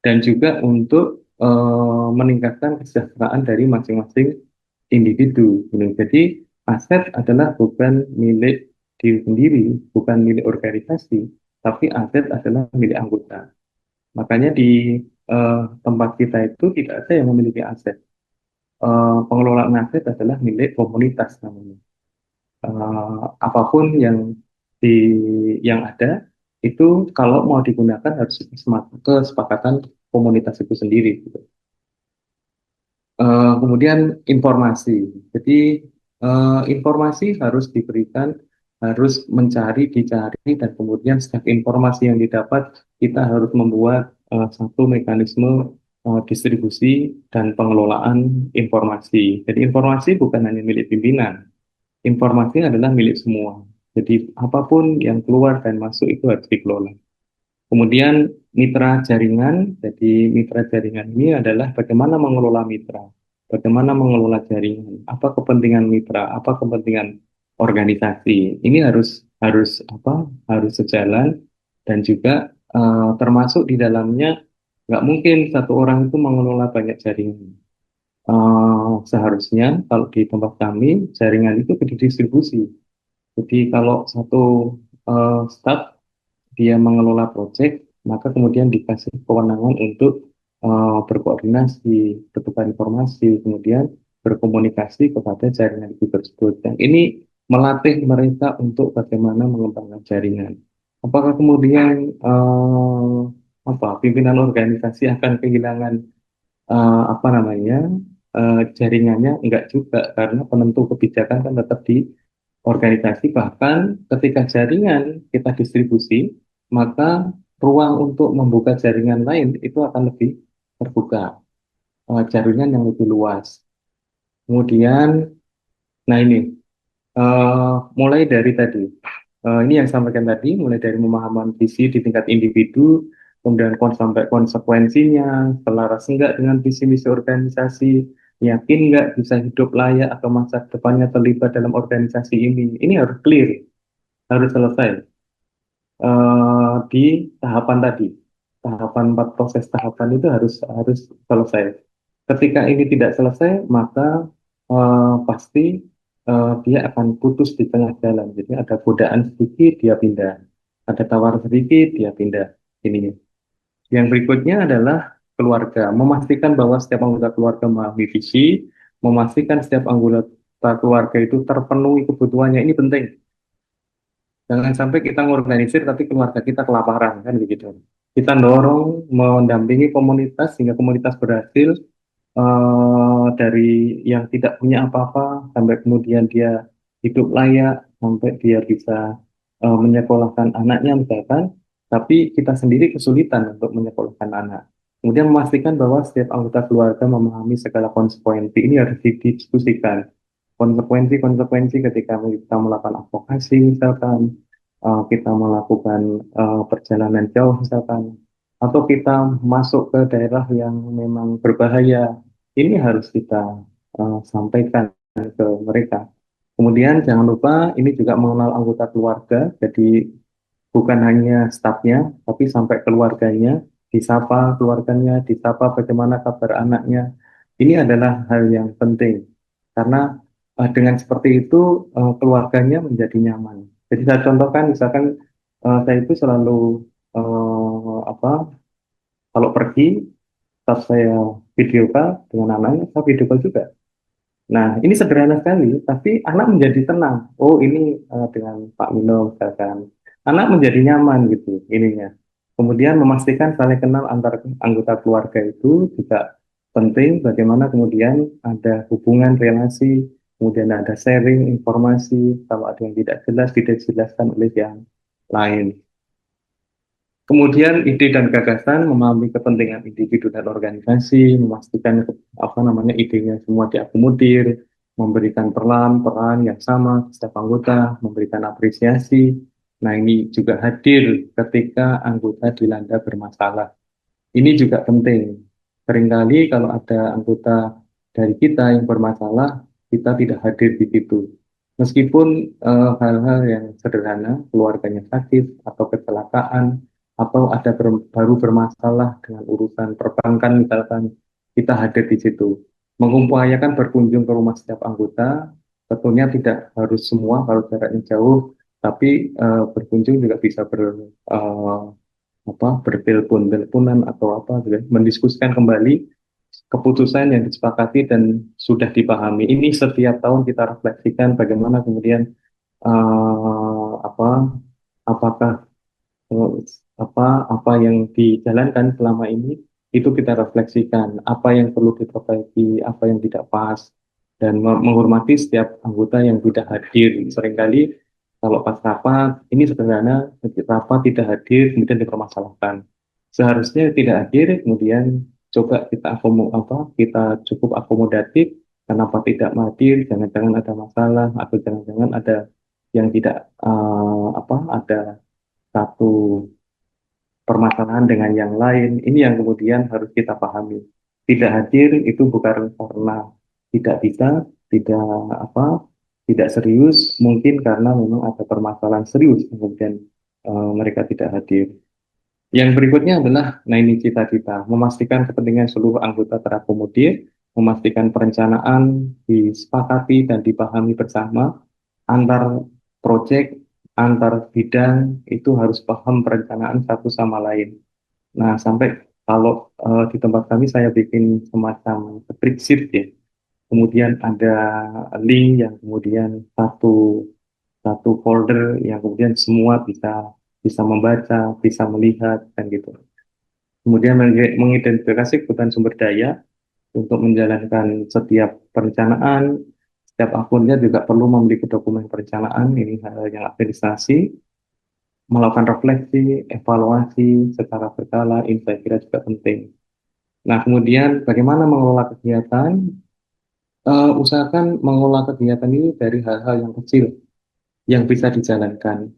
dan juga untuk meningkatkan kesejahteraan dari masing-masing individu. Gitu. Jadi aset adalah bukan milik diri sendiri, bukan milik organisasi, tapi aset adalah milik anggota. Makanya di tempat kita itu tidak ada yang memiliki aset. Pengelolaan aset adalah milik komunitas namanya. Apapun di yang ada itu kalau mau digunakan harus kesepakatan komunitas itu sendiri. Gitu. Kemudian informasi. Jadi informasi harus diberikan, harus dicari, dan kemudian setiap informasi yang didapat kita harus membuat satu mekanisme distribusi dan pengelolaan informasi. Jadi informasi bukan hanya milik pimpinan, informasi adalah milik semua. Jadi apapun yang keluar dan masuk itu harus dikelola. Kemudian mitra jaringan, jadi mitra jaringan ini adalah bagaimana mengelola mitra, bagaimana mengelola jaringan, apa kepentingan mitra, apa kepentingan organisasi. Ini harus sejalan dan juga termasuk di dalamnya nggak mungkin satu orang itu mengelola banyak jaringan. Seharusnya kalau di tempat kami jaringan itu didistribusi. Jadi kalau satu staff dia mengelola proyek, maka kemudian dikasih kewenangan untuk berkoordinasi, bertukar informasi, kemudian berkomunikasi kepada jaringan itu tersebut. Dan ini melatih mereka untuk bagaimana mengembangkan jaringan. Apakah kemudian pimpinan organisasi akan kehilangan apa namanya jaringannya? Enggak juga, karena penentu kebijakan kan tetap di organisasi. Bahkan ketika jaringan kita distribusi, maka ruang untuk membuka jaringan lain itu akan lebih terbuka, jaringan yang lebih luas. Kemudian, nah ini mulai dari tadi, ini yang sampaikan tadi, mulai dari pemahaman visi di tingkat individu, kemudian sampai konsekuensinya, selaras enggak dengan visi misi organisasi, yakin nggak bisa hidup layak atau masa depannya terlibat dalam organisasi ini harus clear, harus selesai di tahapan tadi. Tahapan 4 proses tahapan itu harus selesai. Ketika ini tidak selesai, maka pasti dia akan putus di tengah jalan. Jadi ada godaan sedikit, dia pindah. Ada tawar sedikit, dia pindah. Ini. Yang berikutnya adalah keluarga. Memastikan bahwa setiap anggota keluarga memahami visi, memastikan setiap anggota keluarga itu terpenuhi kebutuhannya. Ini penting. Jangan sampai kita ngorganisir tapi keluarga kita kelaparan kan begitu. Kita dorong mendampingi komunitas sehingga komunitas berhasil dari yang tidak punya apa-apa sampai kemudian dia hidup layak, sampai dia bisa menyekolahkan anaknya misalkan, tapi kita sendiri kesulitan untuk menyekolahkan anak. Kemudian memastikan bahwa setiap anggota keluarga memahami segala konsekuensi. Ini harus didiskusikan. Konsekuensi-konsekuensi ketika kita melakukan advokasi misalkan, kita melakukan perjalanan jauh misalkan, atau kita masuk ke daerah yang memang berbahaya, ini harus kita sampaikan ke mereka. Kemudian jangan lupa ini juga mengenal anggota keluarga, jadi bukan hanya stafnya, tapi sampai keluarganya, disapa keluarganya, disapa bagaimana kabar anaknya. Ini adalah hal yang penting, karena dengan seperti itu keluarganya menjadi nyaman. Jadi saya contohkan, misalkan saya itu selalu kalau pergi, saat saya video call dengan anaknya, saya video call juga. Nah, ini sederhana sekali, tapi anak menjadi tenang. Oh, ini dengan Pak Mino misalkan. Anak menjadi nyaman gitu ininya. Kemudian memastikan saling kenal antar anggota keluarga itu juga penting bagaimana kemudian ada hubungan relasi, kemudian ada sharing informasi, kalau ada yang tidak jelas dijelaskan oleh yang lain. Kemudian ide dan gagasan memahami kepentingan individu dan organisasi, memastikan idenya semua diakomodir, memberikan peran yang sama setiap anggota, memberikan apresiasi. Nah, ini juga hadir ketika anggota dilanda bermasalah. Ini juga penting. Seringkali kalau ada anggota dari kita yang bermasalah, kita tidak hadir di situ. Meskipun hal-hal yang sederhana, keluarganya sakit atau kecelakaan, atau ada baru bermasalah dengan urusan perbankan misalkan, kita hadir di situ. Mengupayakan berkunjung ke rumah setiap anggota, tentunya tidak harus semua kalau jaraknya jauh, tapi berkunjung juga bisa bertelepon-teleponan atau apa gitu, mendiskusikan kembali keputusan yang disepakati dan sudah dipahami. Ini setiap tahun kita refleksikan bagaimana kemudian apakah eh, apa yang dijalankan selama ini itu kita refleksikan, apa yang perlu diperbaiki, apa yang tidak pas, dan menghormati setiap anggota yang tidak hadir. Seringkali kalau pas rapat, ini sederhana, rapat tidak hadir, kemudian dipermasalahkan. Seharusnya tidak hadir, kemudian coba kita cukup akomodatif, kenapa tidak hadir, jangan-jangan ada masalah, atau jangan-jangan ada yang tidak ada satu permasalahan dengan yang lain. Ini yang kemudian harus kita pahami. Tidak hadir itu bukan karena tidak bisa, tidak apa, tidak serius, mungkin karena memang ada permasalahan serius kemudian mereka tidak hadir. Yang berikutnya adalah, nah ini cita-cita, memastikan kepentingan seluruh anggota terakomodir, memastikan perencanaan disepakati dan dipahami bersama, antar proyek, antar bidang itu harus paham perencanaan satu sama lain. Nah, sampai kalau di tempat kami saya bikin semacam spreadsheet ya. Kemudian ada link yang kemudian satu satu folder yang kemudian semua bisa bisa membaca, bisa melihat dan gitu. Kemudian mengidentifikasi kebutuhan sumber daya untuk menjalankan setiap perencanaan. Setiap akunnya juga perlu memiliki dokumen perencanaan, ini hal yang administrasi, melakukan refleksi, evaluasi secara berkala, ini saya kira juga penting. Nah, kemudian bagaimana mengelola kegiatan? Usahakan mengelola kegiatan ini dari hal-hal yang kecil yang bisa dijalankan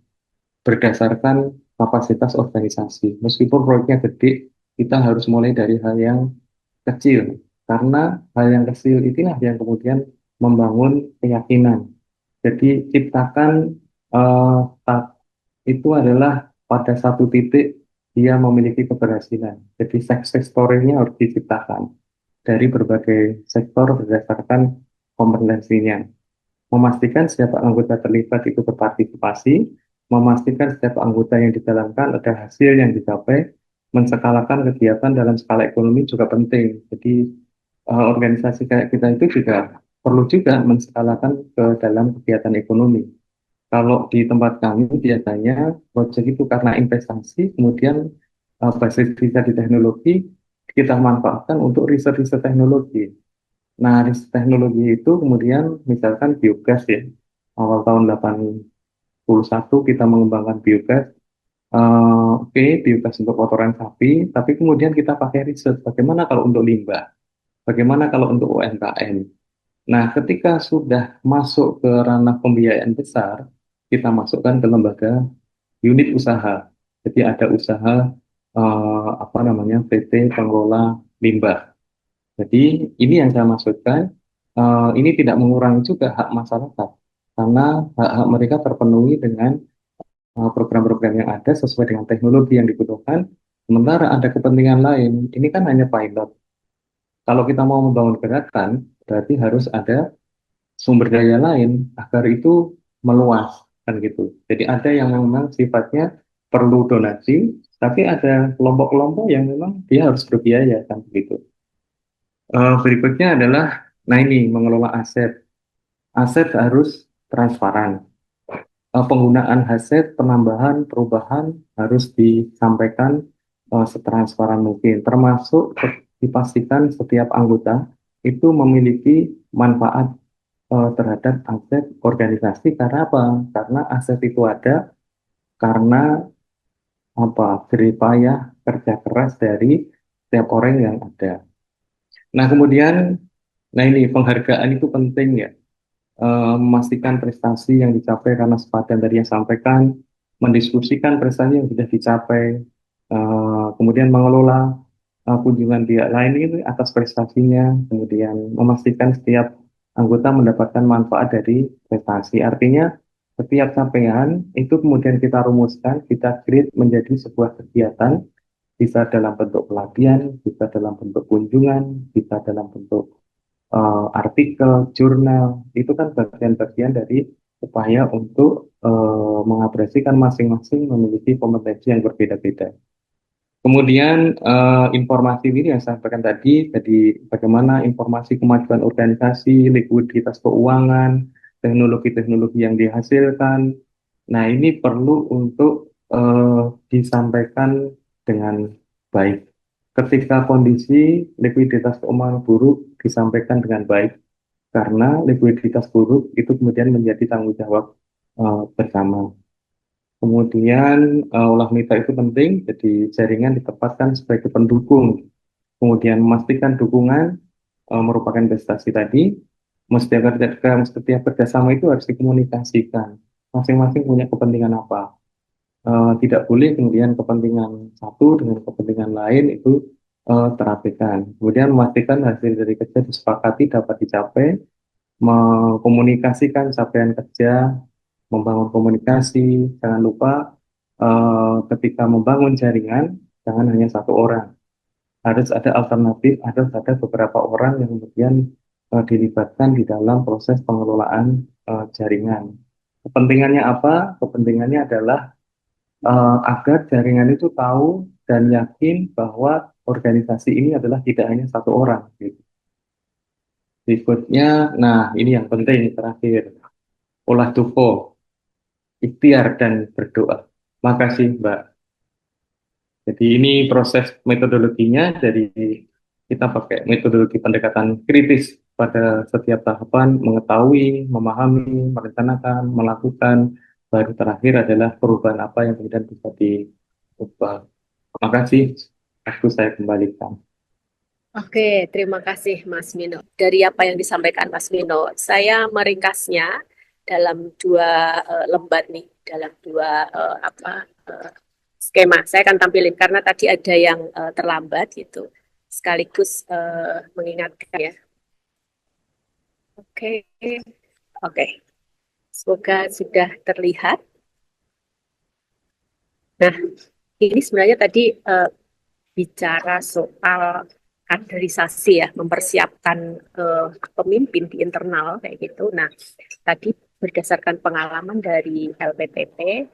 berdasarkan kapasitas organisasi. Meskipun proyeknya gede, kita harus mulai dari hal yang kecil, karena hal yang kecil inilah yang kemudian membangun keyakinan. Jadi ciptakan itu adalah pada satu titik dia memiliki keberhasilan. Jadi success story-nya harus diciptakan dari berbagai sektor berdasarkan kompetensinya. Memastikan setiap anggota terlibat itu berpartisipasi, memastikan setiap anggota yang dijalankan ada hasil yang dicapai, menskalakan kegiatan dalam skala ekonomi juga penting. Jadi organisasi kayak kita itu juga perlu juga menskalakan ke dalam kegiatan ekonomi. Kalau di tempat kami biasanya proyek itu karena investasi, kemudian basis riset di teknologi kita manfaatkan untuk riset-riset teknologi. Nah, riset teknologi itu kemudian misalkan biogas ya, awal tahun 81 kita mengembangkan biogas. Oke, biogas untuk kotoran sapi, tapi kemudian kita pakai riset bagaimana kalau untuk limbah, bagaimana kalau untuk UMKM. Nah, ketika sudah masuk ke ranah pembiayaan besar, kita masukkan ke lembaga unit usaha. Jadi ada usaha PT pengelola limbah. Jadi ini yang saya maksudkan, ini tidak mengurangi juga hak masyarakat, karena hak-hak mereka terpenuhi dengan program-program yang ada sesuai dengan teknologi yang dibutuhkan. Sementara ada kepentingan lain, ini kan hanya pilot. Kalau kita mau membangun gerakan, berarti harus ada sumber daya lain agar itu meluas kan gitu. Jadi ada yang memang sifatnya perlu donasi, tapi ada kelompok-kelompok yang memang dia harus berbiaya kan begitu. Berikutnya adalah, nah ini mengelola aset. Aset harus transparan. Penggunaan aset, penambahan, perubahan harus disampaikan setransparan mungkin, termasuk dipastikan setiap anggota itu memiliki manfaat terhadap aset organisasi. Karena apa? Karena aset itu ada karena apa? Jerih payah kerja keras dari setiap orang yang ada. Nah, kemudian, nah ini penghargaan itu penting ya. Memastikan prestasi yang dicapai karena sepadan tadi yang sampaikan, mendiskusikan prestasi yang sudah dicapai, kemudian mengelola kunjungan pihak lain itu atas prestasinya, kemudian memastikan setiap anggota mendapatkan manfaat dari prestasi. Artinya setiap capaian itu kemudian kita rumuskan, kita create menjadi sebuah kegiatan, bisa dalam bentuk pelatihan, bisa dalam bentuk kunjungan, bisa dalam bentuk artikel, jurnal, itu kan bagian-bagian dari upaya untuk mengapresiasikan masing-masing memiliki kompetensi yang berbeda-beda. Kemudian informasi ini yang saya sampaikan tadi, jadi bagaimana informasi kemajuan organisasi, likuiditas keuangan, teknologi-teknologi yang dihasilkan. Nah, ini perlu untuk disampaikan dengan baik. Ketika kondisi likuiditas keuangan buruk disampaikan dengan baik, karena likuiditas buruk itu kemudian menjadi tanggung jawab bersama. Kemudian olah mita itu penting, jadi jaringan ditempatkan sebagai pendukung. Kemudian memastikan dukungan merupakan investasi tadi. Setiap kerjasama itu harus dikomunikasikan. Masing-masing punya kepentingan apa. Tidak boleh kemudian kepentingan satu dengan kepentingan lain itu terabaikan. Kemudian memastikan hasil dari kerja disepakati dapat dicapai, mengkomunikasikan capaian kerja, membangun komunikasi. Jangan lupa ketika membangun jaringan, jangan hanya satu orang. Harus ada alternatif, harus ada beberapa orang yang kemudian dilibatkan di dalam proses pengelolaan jaringan. Kepentingannya apa? Kepentingannya adalah agar jaringan itu tahu dan yakin bahwa organisasi ini adalah tidak hanya satu orang. Gitu. Berikutnya, nah ini yang penting terakhir, olah tuko, ikhtiar dan berdoa. Makasih Mbak. Jadi ini proses metodologinya, dari kita pakai metodologi pendekatan kritis pada setiap tahapan, mengetahui, memahami, merencanakan, melakukan, baru terakhir adalah perubahan apa yang kemudian bisa diubah. Terima kasih, aku saya kembalikan. Oke, terima kasih Mas Mino. Dari apa yang disampaikan Mas Mino, saya meringkasnya dalam dua lembar nih, dalam dua skema. Saya akan tampilin karena tadi ada yang terlambat gitu, sekaligus mengingatkan ya. Oke, oke. Semoga sudah terlihat. Nah, ini sebenarnya tadi bicara soal kaderisasi ya, mempersiapkan pemimpin di internal kayak gitu. Nah, tadi berdasarkan pengalaman dari LPTP,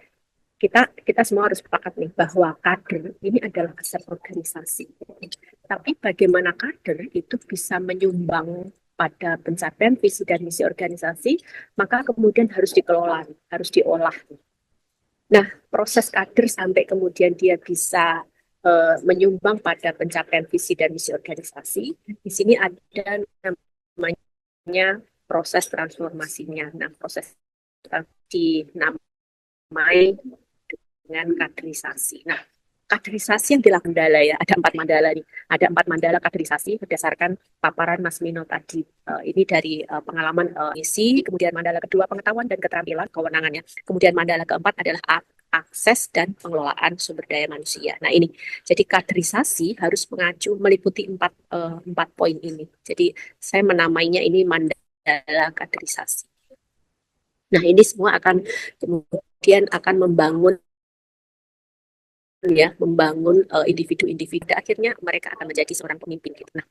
kita semua harus sepakat nih bahwa kader ini adalah aset organisasi. Tapi bagaimana kader itu bisa menyumbang pada pencapaian visi dan misi organisasi, maka kemudian harus dikelola, harus diolah. Nah, proses kader sampai kemudian dia bisa menyumbang pada pencapaian visi dan misi organisasi, di sini ada namanya proses transformasinya. Nah, proses dinamai dengan kaderisasi. Nah, kaderisasi yang dilakukan mandala ya, ada 4 mandala nih. Ada 4 mandala kaderisasi berdasarkan paparan Mas Mino tadi. Ini dari pengalaman isi, kemudian mandala kedua pengetahuan dan keterampilan kewenangannya. Kemudian mandala keempat adalah akses dan pengelolaan sumber daya manusia. Nah ini, jadi kaderisasi harus mengacu meliputi 4 poin ini. Jadi saya menamainya ini mandala kaderisasi. Nah ini semua akan kemudian akan membangun individu-individu. Akhirnya mereka akan menjadi seorang pemimpin gitu. Nah,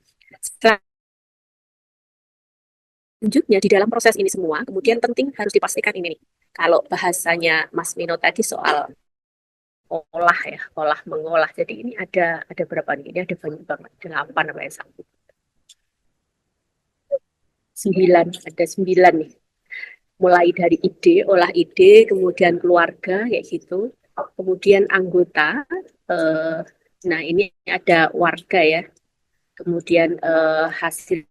selanjutnya di dalam proses ini semua, kemudian penting harus dipastikan ini nih. Kalau bahasanya Mas Mino tadi soal olah ya, olah mengolah. Jadi ini ada berapa nih? Ini ada banyak banget, 8 apa ya, 9, ada 9 nih. Mulai dari ide, olah ide, kemudian keluarga kayak gitu, kemudian anggota. Nah ini ada warga ya, kemudian hasil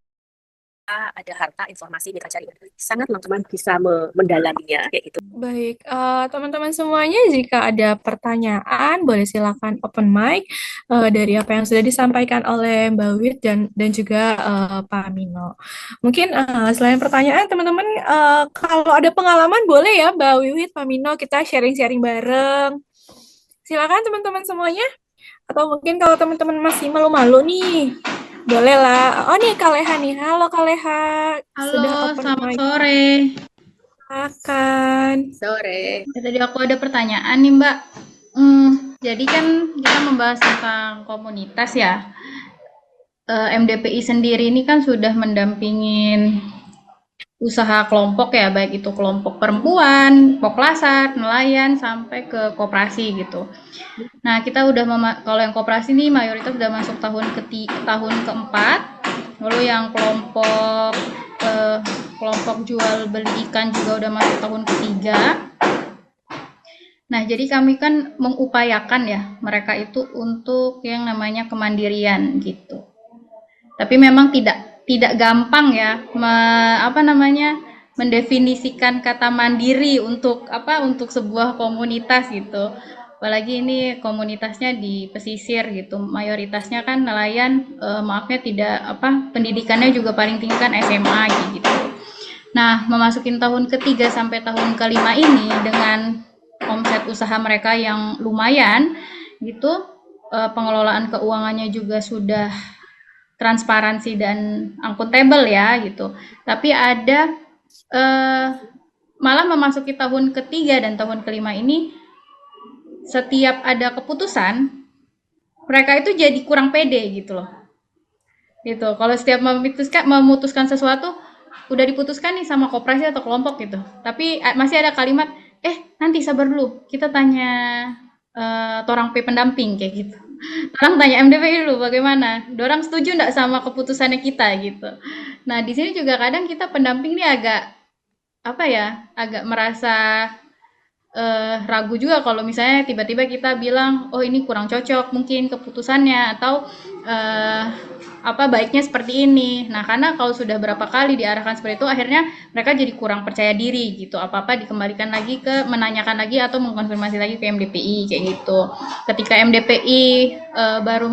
ada harta, informasi, mitra jaringan. Sangat teman-teman bisa mendalaminya kayak gitu. Baik, teman-teman semuanya, jika ada pertanyaan, boleh silakan open mic dari apa yang sudah disampaikan oleh Mbak Wit dan juga Pak Mino. Mungkin selain pertanyaan, teman-teman, kalau ada pengalaman, boleh ya Mbak Wiwit, Pak Mino, kita sharing-sharing bareng. Silakan teman-teman semuanya. Atau mungkin kalau teman-teman masih malu-malu nih, boleh lah. Oh nih Kak Leha nih. Halo Kak Leha. Sudah Halo, open selamat mic. sore. Silakan. Sore. Ya, tadi aku ada pertanyaan nih, Mbak. Jadi kan kita membahas tentang komunitas ya. MDPI sendiri ini kan sudah mendampingin usaha kelompok ya, baik itu kelompok perempuan, poklasar, nelayan, sampai ke koperasi gitu. Nah, kita udah kalau yang koperasi nih mayoritas udah masuk tahun keempat. Lalu yang kelompok jual beli ikan juga udah masuk tahun ketiga. Nah, jadi kami kan mengupayakan ya mereka itu untuk yang namanya kemandirian gitu. Tapi memang tidak gampang ya mendefinisikan kata mandiri untuk sebuah komunitas gitu. Apalagi ini komunitasnya di pesisir gitu. Mayoritasnya kan nelayan, maafnya tidak pendidikannya juga paling tinggi kan SMA gitu. Nah, memasukin tahun ketiga sampai tahun kelima ini dengan omset usaha mereka yang lumayan gitu, pengelolaan keuangannya juga sudah transparansi dan akuntabel ya gitu. Tapi ada malah memasuki tahun ketiga dan tahun kelima ini, setiap ada keputusan mereka itu jadi kurang pede gitu loh. Gitu. Kalau setiap memutuskan sesuatu udah diputuskan nih sama koperasi atau kelompok gitu. Tapi masih ada kalimat, nanti sabar dulu, kita tanya torang P pendamping kayak gitu. Orang tanya MDPI dulu bagaimana, dorang setuju nggak sama keputusannya kita gitu. Nah di sini juga kadang kita pendamping nih agak merasa ragu juga kalau misalnya tiba-tiba kita bilang, oh ini kurang cocok mungkin keputusannya, atau baiknya seperti ini. Nah, karena kalau sudah berapa kali diarahkan seperti itu, akhirnya mereka jadi kurang percaya diri gitu. Apa-apa dikembalikan lagi menanyakan lagi atau mengkonfirmasi lagi ke MDPI kayak gitu. Ketika MDPI baru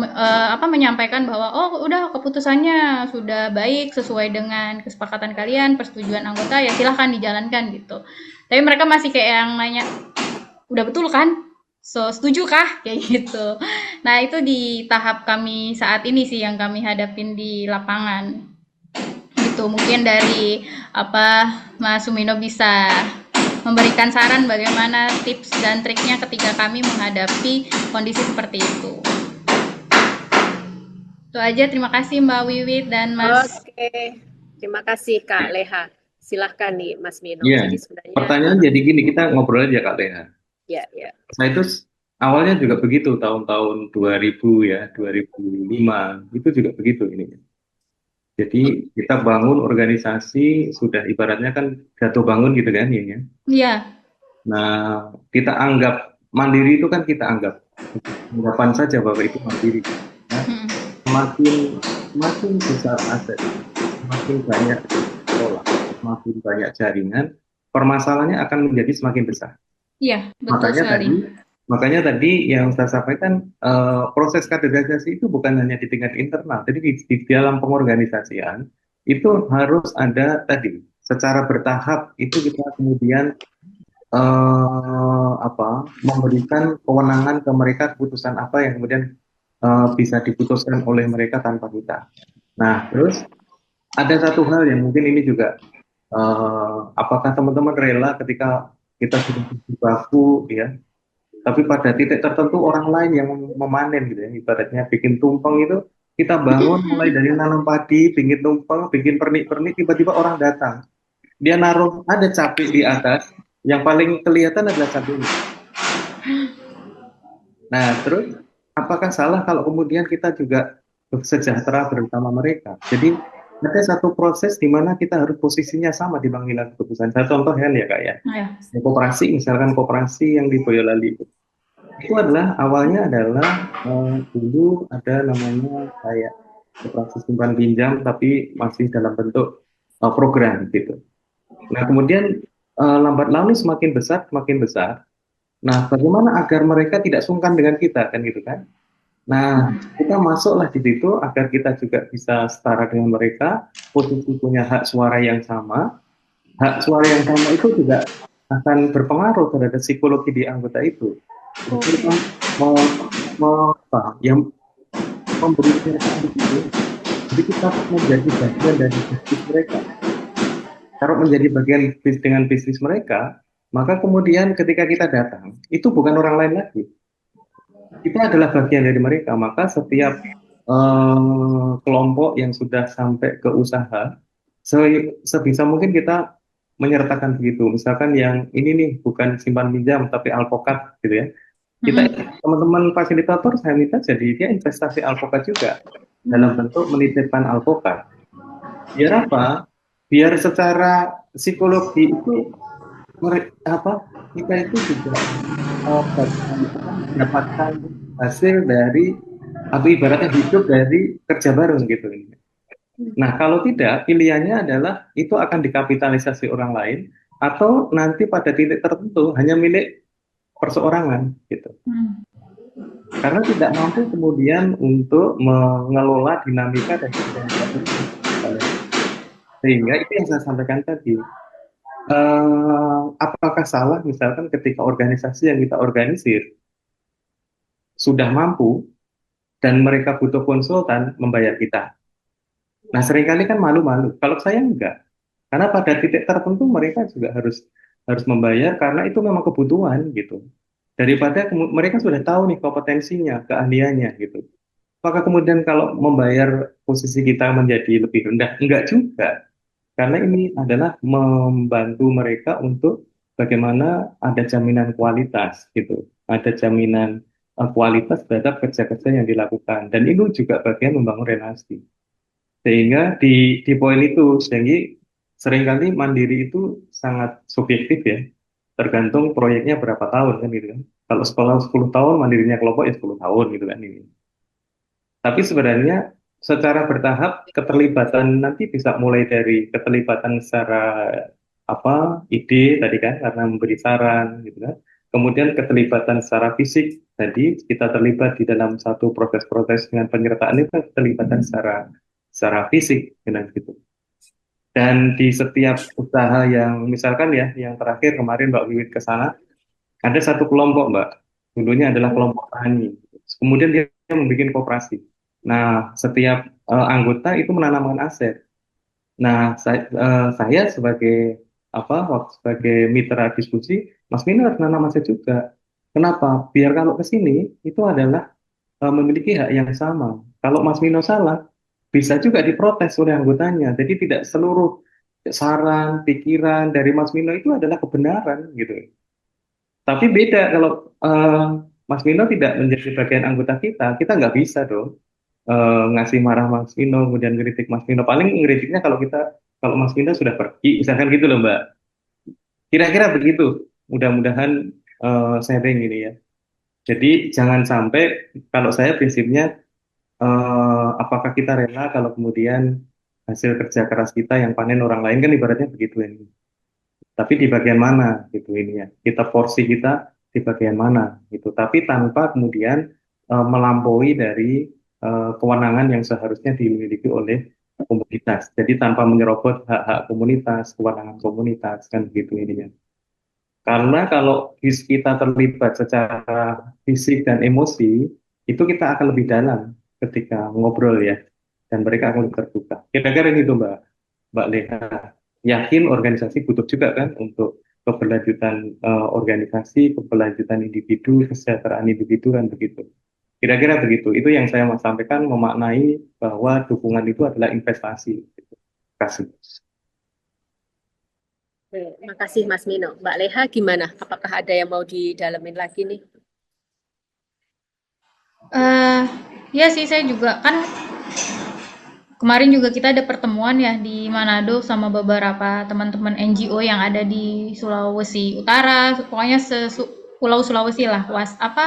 menyampaikan bahwa oh udah keputusannya sudah baik sesuai dengan kesepakatan kalian, persetujuan anggota, ya silahkan dijalankan gitu. Tapi mereka masih kayak yang nanya, udah betul kan? So, setuju kah? Kayak gitu. Nah, itu di tahap kami saat ini sih yang kami hadapin di lapangan. Gitu, mungkin dari Mas Sumino bisa memberikan saran bagaimana tips dan triknya ketika kami menghadapi kondisi seperti itu. Itu aja, terima kasih Mbak Wiwit dan Mas. Oke, terima kasih Kak Leha. Silahkan nih Mas Mino. Iya, Jadi sebenarnya pertanyaan jadi gini, kita ngobrol aja Kak Leha. ya. Saya itu awalnya juga begitu, tahun-tahun 2000 ya, 2005, itu juga begitu ini. Jadi kita bangun organisasi, sudah ibaratnya kan jatuh bangun gitu kan ini ya. Iya. Nah, kita anggap mandiri itu kan kita anggap anggapan saja bahwa itu mandiri. Nah, semakin besar aset, semakin banyak pola, semakin banyak jaringan, permasalahannya akan menjadi semakin besar. Iya, betul sekali. Makanya tadi yang saya sampaikan, proses kaderisasi itu bukan hanya di tingkat internal, jadi di dalam pengorganisasian itu harus ada tadi secara bertahap itu kita kemudian memberikan kewenangan ke mereka, keputusan apa yang kemudian bisa diputuskan oleh mereka tanpa kita. Nah, terus ada satu hal yang mungkin ini juga apakah teman-teman rela ketika kita sudah berjibaku ya, tapi pada titik tertentu orang lain yang memanen gitu ya, ibaratnya bikin tumpeng itu kita bangun mulai dari nanam padi, bikin tumpeng, bikin pernik-pernik, tiba-tiba orang datang, dia naruh ada cabai di atas, yang paling kelihatan adalah cabai. Nah terus apakah salah kalau kemudian kita juga sejahtera bersama mereka? Jadi ada satu proses di mana kita harus posisinya sama di panggilan keputusan. Saya contohkan ya Kak ya. Koperasi, misalkan koperasi yang di Boyolali itu adalah awalnya adalah dulu ada namanya kayak operasi simpan pinjam, tapi masih dalam bentuk program gitu. Nah, kemudian lambat laun semakin besar, semakin besar. Nah, bagaimana agar mereka tidak sungkan dengan kita, kan gitu kan? Nah, kita masuklah di situ agar kita juga bisa setara dengan mereka, posisi punya hak suara yang sama. Hak suara yang sama itu juga akan berpengaruh terhadap psikologi di anggota itu. Jadi kita yang memberi pernyataan di situ, jadi kita menjadi bagian dari bisnis mereka. Kalau menjadi bagian dengan bisnis mereka, maka kemudian ketika kita datang, itu bukan orang lain lagi. Kita adalah bagian dari mereka. Maka setiap kelompok yang sudah sampai ke usaha, sebisa mungkin kita menyertakan begitu. Misalkan yang ini nih bukan simpan pinjam tapi alpokat gitu ya. Kita teman-teman fasilitator saya minta jadi dia investasi alpokat juga dalam bentuk menitipkan alpokat. Biar apa? Biar secara psikologi itu kita itu juga mendapatkan hasil dari atau ibaratnya hidup dari kerja bareng gitu. Nah, kalau tidak, pilihannya adalah itu akan dikapitalisasi orang lain atau nanti pada titik tertentu hanya milik perseorangan gitu. Karena tidak mampu kemudian untuk mengelola dinamika dan sehingga itu yang saya sampaikan tadi. Apakah salah misalkan ketika organisasi yang kita organisir sudah mampu dan mereka butuh konsultan membayar kita? Nah, seringkali kan malu-malu. Kalau saya enggak, karena pada titik tertentu mereka juga harus membayar karena itu memang kebutuhan gitu. Daripada mereka sudah tahu nih kompetensinya, keahliannya gitu. Apakah kemudian kalau membayar posisi kita menjadi lebih rendah? Enggak juga. Karena ini adalah membantu mereka untuk bagaimana ada jaminan kualitas gitu. Ada jaminan kualitas terhadap kerja-kerja yang dilakukan. Dan itu juga bagian membangun relasi. Sehingga di poin itu, sehingga seringkali mandiri itu sangat subjektif ya. Tergantung proyeknya berapa tahun kan gitu kan. Kalau sekolah 10 tahun, mandirinya kelompok ya 10 tahun gitu kan ini. Tapi sebenarnya secara bertahap keterlibatan nanti bisa mulai dari keterlibatan secara ide tadi kan karena memberi saran gitu kan. Kemudian keterlibatan secara fisik tadi kita terlibat di dalam satu proses-proses dengan penyertaan itu keterlibatan secara fisik dengan gitu. Dan di setiap usaha yang misalkan ya yang terakhir kemarin Mbak Wiwit ke sana ada satu kelompok Mbak dulunya adalah kelompok tani. Kemudian dia membuat koperasi. Nah, setiap anggota itu menanamkan aset. Nah, saya sebagai sebagai mitra diskusi, Mas Mino harus menanam aset juga. Kenapa? Biar kalau ke sini itu adalah memiliki hak yang sama. Kalau Mas Mino salah, bisa juga diprotes oleh anggotanya. Jadi tidak seluruh saran, pikiran dari Mas Mino itu adalah kebenaran gitu. Tapi beda kalau Mas Mino tidak menjadi bagian anggota kita nggak bisa dong ngasih marah Mas Vino, kemudian kritik Mas Vino. Paling ngeritiknya kalau Mas Vino sudah pergi, misalkan gitu loh Mbak. Kira-kira begitu. Mudah-mudahan sharing ini ya. Jadi jangan sampai kalau saya prinsipnya apakah kita rela kalau kemudian hasil kerja keras kita yang panen orang lain kan ibaratnya begitu ini. Tapi di bagian mana gitu ini ya. Kita porsi kita di bagian mana gitu. Tapi tanpa kemudian melampaui dari kewenangan yang seharusnya dimiliki oleh komunitas. Jadi tanpa menyerobot hak-hak komunitas, kewenangan komunitas kan begitu ininya. Karena kalau kita terlibat secara fisik dan emosi, itu kita akan lebih dalam ketika ngobrol ya, dan mereka akan lebih terbuka. Kira-kira ini tuh Mbak Leha. Yakin organisasi butuh juga kan untuk keberlanjutan organisasi, keberlanjutan individu, kesejahteraan individu kan begitu. Kira-kira begitu. Itu yang saya mau sampaikan memaknai bahwa dukungan itu adalah investasi. Terima kasih. Terima kasih Mas Mino. Mbak Leha gimana? Apakah ada yang mau didalemin lagi nih? Ya sih, saya juga kan kemarin juga kita ada pertemuan ya di Manado sama beberapa teman-teman NGO yang ada di Sulawesi Utara, pokoknya Pulau Sulawesi lah,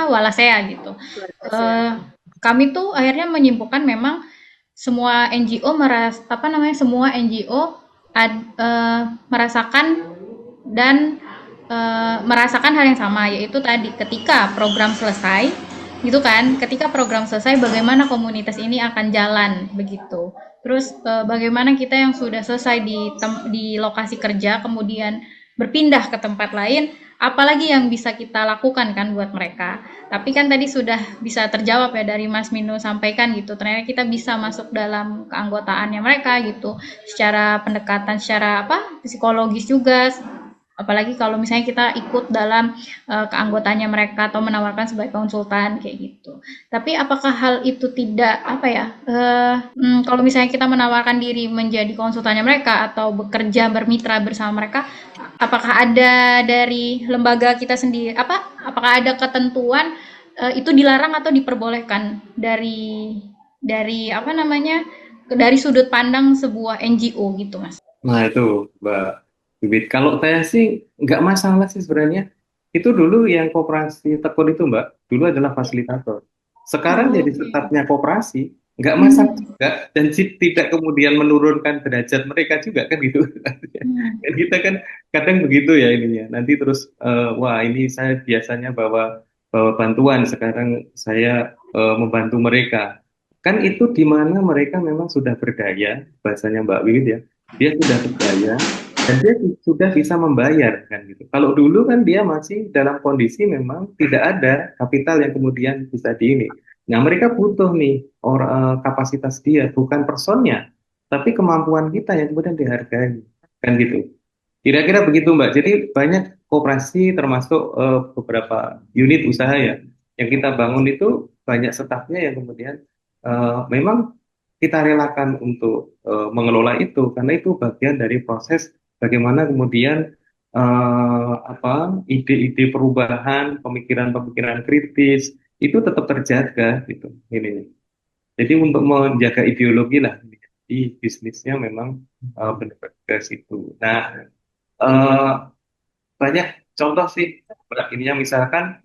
Walasea gitu. Kami tuh akhirnya menyimpulkan memang semua NGO semua NGO merasakan dan merasakan hal yang sama, yaitu tadi ketika program selesai gitu kan, ketika program selesai bagaimana komunitas ini akan jalan begitu. Terus bagaimana kita yang sudah selesai di lokasi kerja kemudian berpindah ke tempat lain, apalagi yang bisa kita lakukan kan buat mereka. Tapi kan tadi sudah bisa terjawab ya dari Mas Minu sampaikan gitu. Ternyata kita bisa masuk dalam keanggotaannya mereka gitu. Secara pendekatan secara psikologis juga, apalagi kalau misalnya kita ikut dalam keanggotaannya mereka atau menawarkan sebagai konsultan kayak gitu. Tapi apakah hal itu tidak kalau misalnya kita menawarkan diri menjadi konsultannya mereka atau bekerja bermitra bersama mereka, apakah ada dari lembaga kita sendiri apakah ada ketentuan itu dilarang atau diperbolehkan dari sudut pandang sebuah NGO gitu, Mas? Nah itu Mbak Bibit, kalau saya sih nggak masalah sih sebenarnya. Itu dulu yang koperasi tekun itu Mbak, dulu adalah fasilitator. Sekarang Oh, jadi oke. tetapnya koperasi, nggak masalah Hmm. juga. Dan tidak kemudian menurunkan derajat mereka juga kan gitu. Hmm. Dan kita kan kadang begitu ya ininya. Nanti terus, wah ini saya biasanya bawa bawa bantuan, sekarang saya membantu mereka. Kan itu di mana mereka memang sudah berdaya, bahasanya Mbak Wiwit ya. Dia sudah berdaya dan dia sudah bisa membayar kan gitu. Kalau dulu kan dia masih dalam kondisi memang tidak ada kapital yang kemudian bisa di ini. Nah, mereka butuh nih kapasitas dia, bukan personnya, tapi kemampuan kita yang kemudian dihargai kan gitu. Kira-kira begitu Mbak. Jadi banyak koperasi termasuk beberapa unit usaha ya yang kita bangun itu banyak stafnya yang kemudian memang kita relakan untuk mengelola itu karena itu bagian dari proses bagaimana kemudian ide-ide perubahan, pemikiran-pemikiran kritis itu tetap terjaga gitu. Ini. Jadi untuk menjaga ideologi lah di bisnisnya memang benar-benar ke situ. Nah, eh, banyak contoh sih, ininya misalkan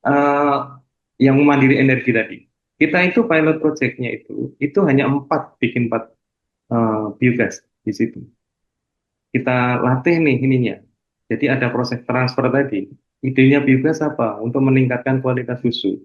eh, yang mandiri energi tadi. Kita itu pilot projectnya itu hanya bikin empat biogas di situ. Kita latih nih ininya. Jadi ada proses transfer tadi. Idenya biogas apa? Untuk meningkatkan kualitas susu.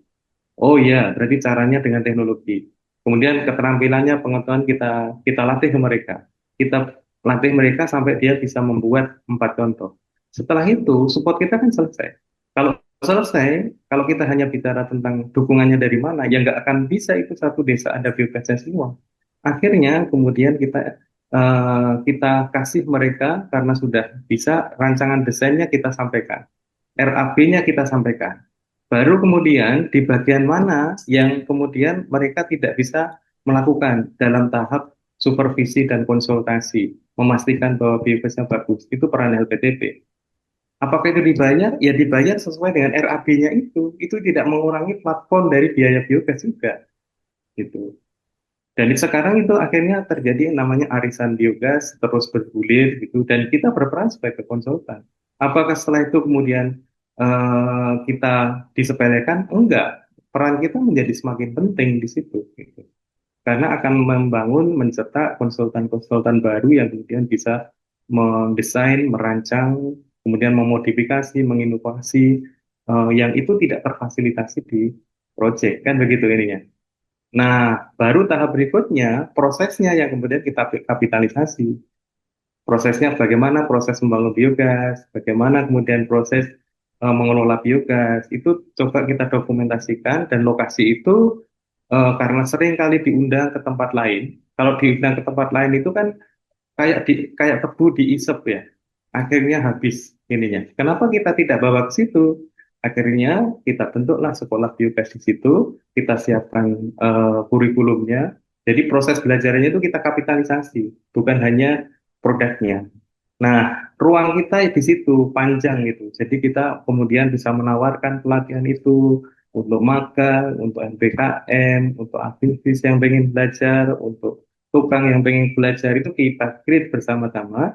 Oh iya, berarti caranya dengan teknologi. Kemudian keterampilannya, pengetahuan kita latih ke mereka. Kita latih mereka sampai dia bisa membuat 4 contoh. Setelah itu, support kita kan selesai. Kalau selesai, kalau kita hanya bicara tentang dukungannya dari mana, ya nggak akan bisa itu satu desa ada biogasnya semua. Akhirnya kemudian kita kasih mereka karena sudah bisa rancangan desainnya kita sampaikan, RAB-nya kita sampaikan. Baru kemudian di bagian mana yang kemudian mereka tidak bisa melakukan dalam tahap supervisi dan konsultasi, memastikan bahwa biogasnya bagus, itu peran LPTP. Apakah itu dibayar? Ya dibayar sesuai dengan RAB-nya itu tidak mengurangi platform dari biaya biogas juga, gitu. Dan sekarang itu akhirnya terjadi yang namanya arisan biogas terus bergulir gitu dan kita berperan sebagai konsultan. Apakah setelah itu kemudian kita disepelekan? Enggak. Peran kita menjadi semakin penting di situ gitu. Karena akan mencetak konsultan-konsultan baru yang kemudian bisa mendesain, merancang, kemudian memodifikasi, menginovasi yang itu tidak terfasilitasi di proyek kan begitu ininya. Nah, baru tahap berikutnya, prosesnya yang kemudian kita kapitalisasi. Prosesnya bagaimana proses membangun biogas, bagaimana kemudian proses mengelola biogas, itu coba kita dokumentasikan dan lokasi itu karena sering kali diundang ke tempat lain. Kalau diundang ke tempat lain itu kan kayak tebu diisep ya. Akhirnya habis ininya. Kenapa kita tidak bawa ke situ? Akhirnya kita bentuklah sekolah biogas di situ, kita siapkan kurikulumnya. Jadi proses belajarnya itu kita kapitalisasi, bukan hanya produknya. Nah, ruang kita di situ panjang gitu. Jadi kita kemudian bisa menawarkan pelatihan itu untuk magang, untuk MPKM, untuk aktivis yang pengen belajar, untuk tukang yang pengen belajar itu kita create bersama-sama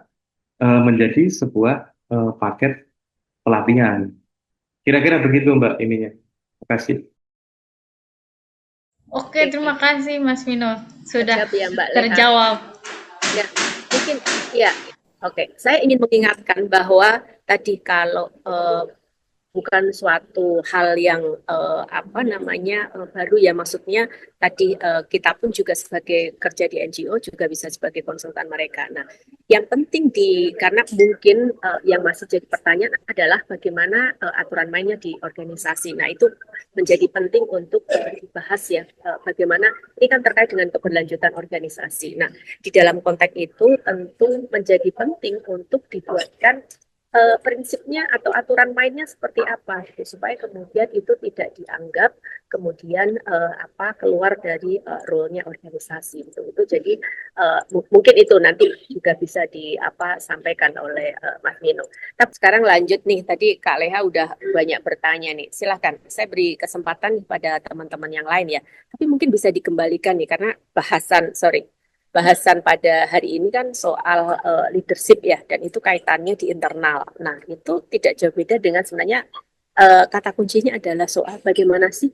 menjadi sebuah paket pelatihan. Kira-kira begitu Mbak ininya. Terima kasih. Oke, Oke, terima kasih Mas Vino. Sudah siap ya Mbak Leha. terjawab. Ya, mungkin ya. Oke, saya ingin mengingatkan bahwa tadi kalau bukan suatu hal yang apa namanya baru ya, maksudnya tadi kita pun juga sebagai kerja di NGO juga bisa sebagai konsultan mereka. Nah, yang penting karena mungkin yang masih jadi pertanyaan adalah bagaimana aturan mainnya di organisasi. Nah, itu menjadi penting untuk dibahas ya, bagaimana ini kan terkait dengan keberlanjutan organisasi. Nah, di dalam konteks itu tentu menjadi penting untuk dibuatkan prinsipnya atau aturan mainnya seperti apa gitu, supaya kemudian itu tidak dianggap kemudian apa keluar dari role-nya organisasi gitu. Itu jadi mungkin itu nanti juga bisa di apa sampaikan oleh Mas Mino. Tapi sekarang lanjut nih, tadi Kak Leha udah banyak bertanya nih. Silahkan saya beri kesempatan pada teman-teman yang lain ya. Tapi mungkin bisa dikembalikan nih karena bahasan pada hari ini kan soal leadership ya, dan itu kaitannya di internal. Nah, itu tidak jauh beda dengan sebenarnya kata kuncinya adalah soal bagaimana sih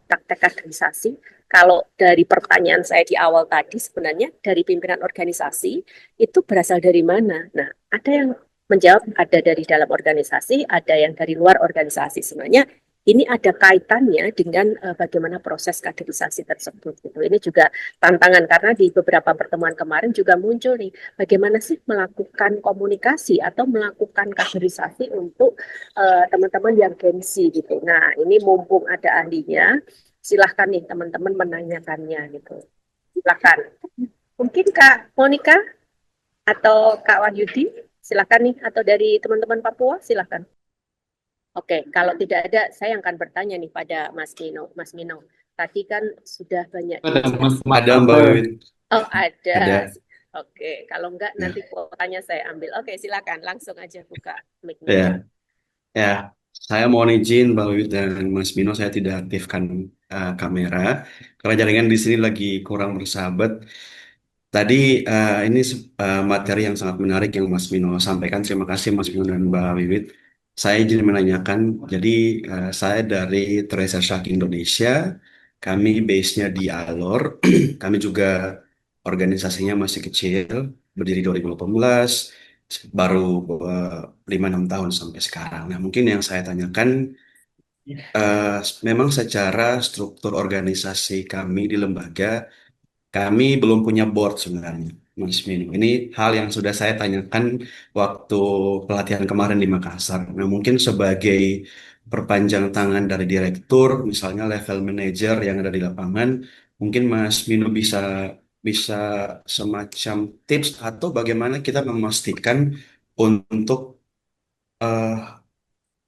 praktek kaderisasi. Kalau dari pertanyaan saya di awal tadi, sebenarnya dari pimpinan organisasi itu berasal dari mana? Nah, ada yang menjawab ada dari dalam organisasi, ada yang dari luar organisasi. Sebenarnya ini ada kaitannya dengan bagaimana proses kaderisasi tersebut. Gitu. Ini juga tantangan karena di beberapa pertemuan kemarin juga muncul nih bagaimana sih melakukan komunikasi atau melakukan kaderisasi untuk teman-teman yang gengsi gitu. Nah, ini mumpung ada ahlinya, silahkan nih teman-teman menanyakannya gitu. Silahkan. Mungkin Kak Monica atau Kak Wahyudi, silahkan nih, atau dari teman-teman Papua, silahkan. Oke, kalau tidak ada, saya akan bertanya nih pada Mas Mino. Mas Mino, tadi kan sudah banyak Ada Mas dijelaskan. Mas Ada Mbak Anto. Wiwit, Oh, ada. ada. Oke, kalau enggak nanti Ya, kuotanya saya ambil. Oke, silakan langsung aja buka mic-nya. ya, ya. Saya mohon izin Mbak Wiwit dan Mas Bino, saya tidak aktifkan kamera karena jaringan di sini lagi kurang bersahabat. Tadi ini materi yang sangat menarik yang Mas Bino sampaikan. Terima kasih Mas Bino dan Mbak Wiwit. Saya izin menanyakan, jadi saya dari Treasure Shark Indonesia. Kami base-nya di Alor. Kami juga organisasinya masih kecil, berdiri 2018, baru 5-6 tahun sampai sekarang. Nah, mungkin yang saya tanyakan, eh, memang secara struktur organisasi kami di lembaga, kami belum punya board sebenarnya, Mas Minu. Ini hal yang sudah saya tanyakan waktu pelatihan kemarin di Makassar. Nah, mungkin sebagai perpanjang tangan dari direktur, misalnya level manager yang ada di lapangan, mungkin Mas Minu bisa bisa semacam tips atau bagaimana kita memastikan untuk eh,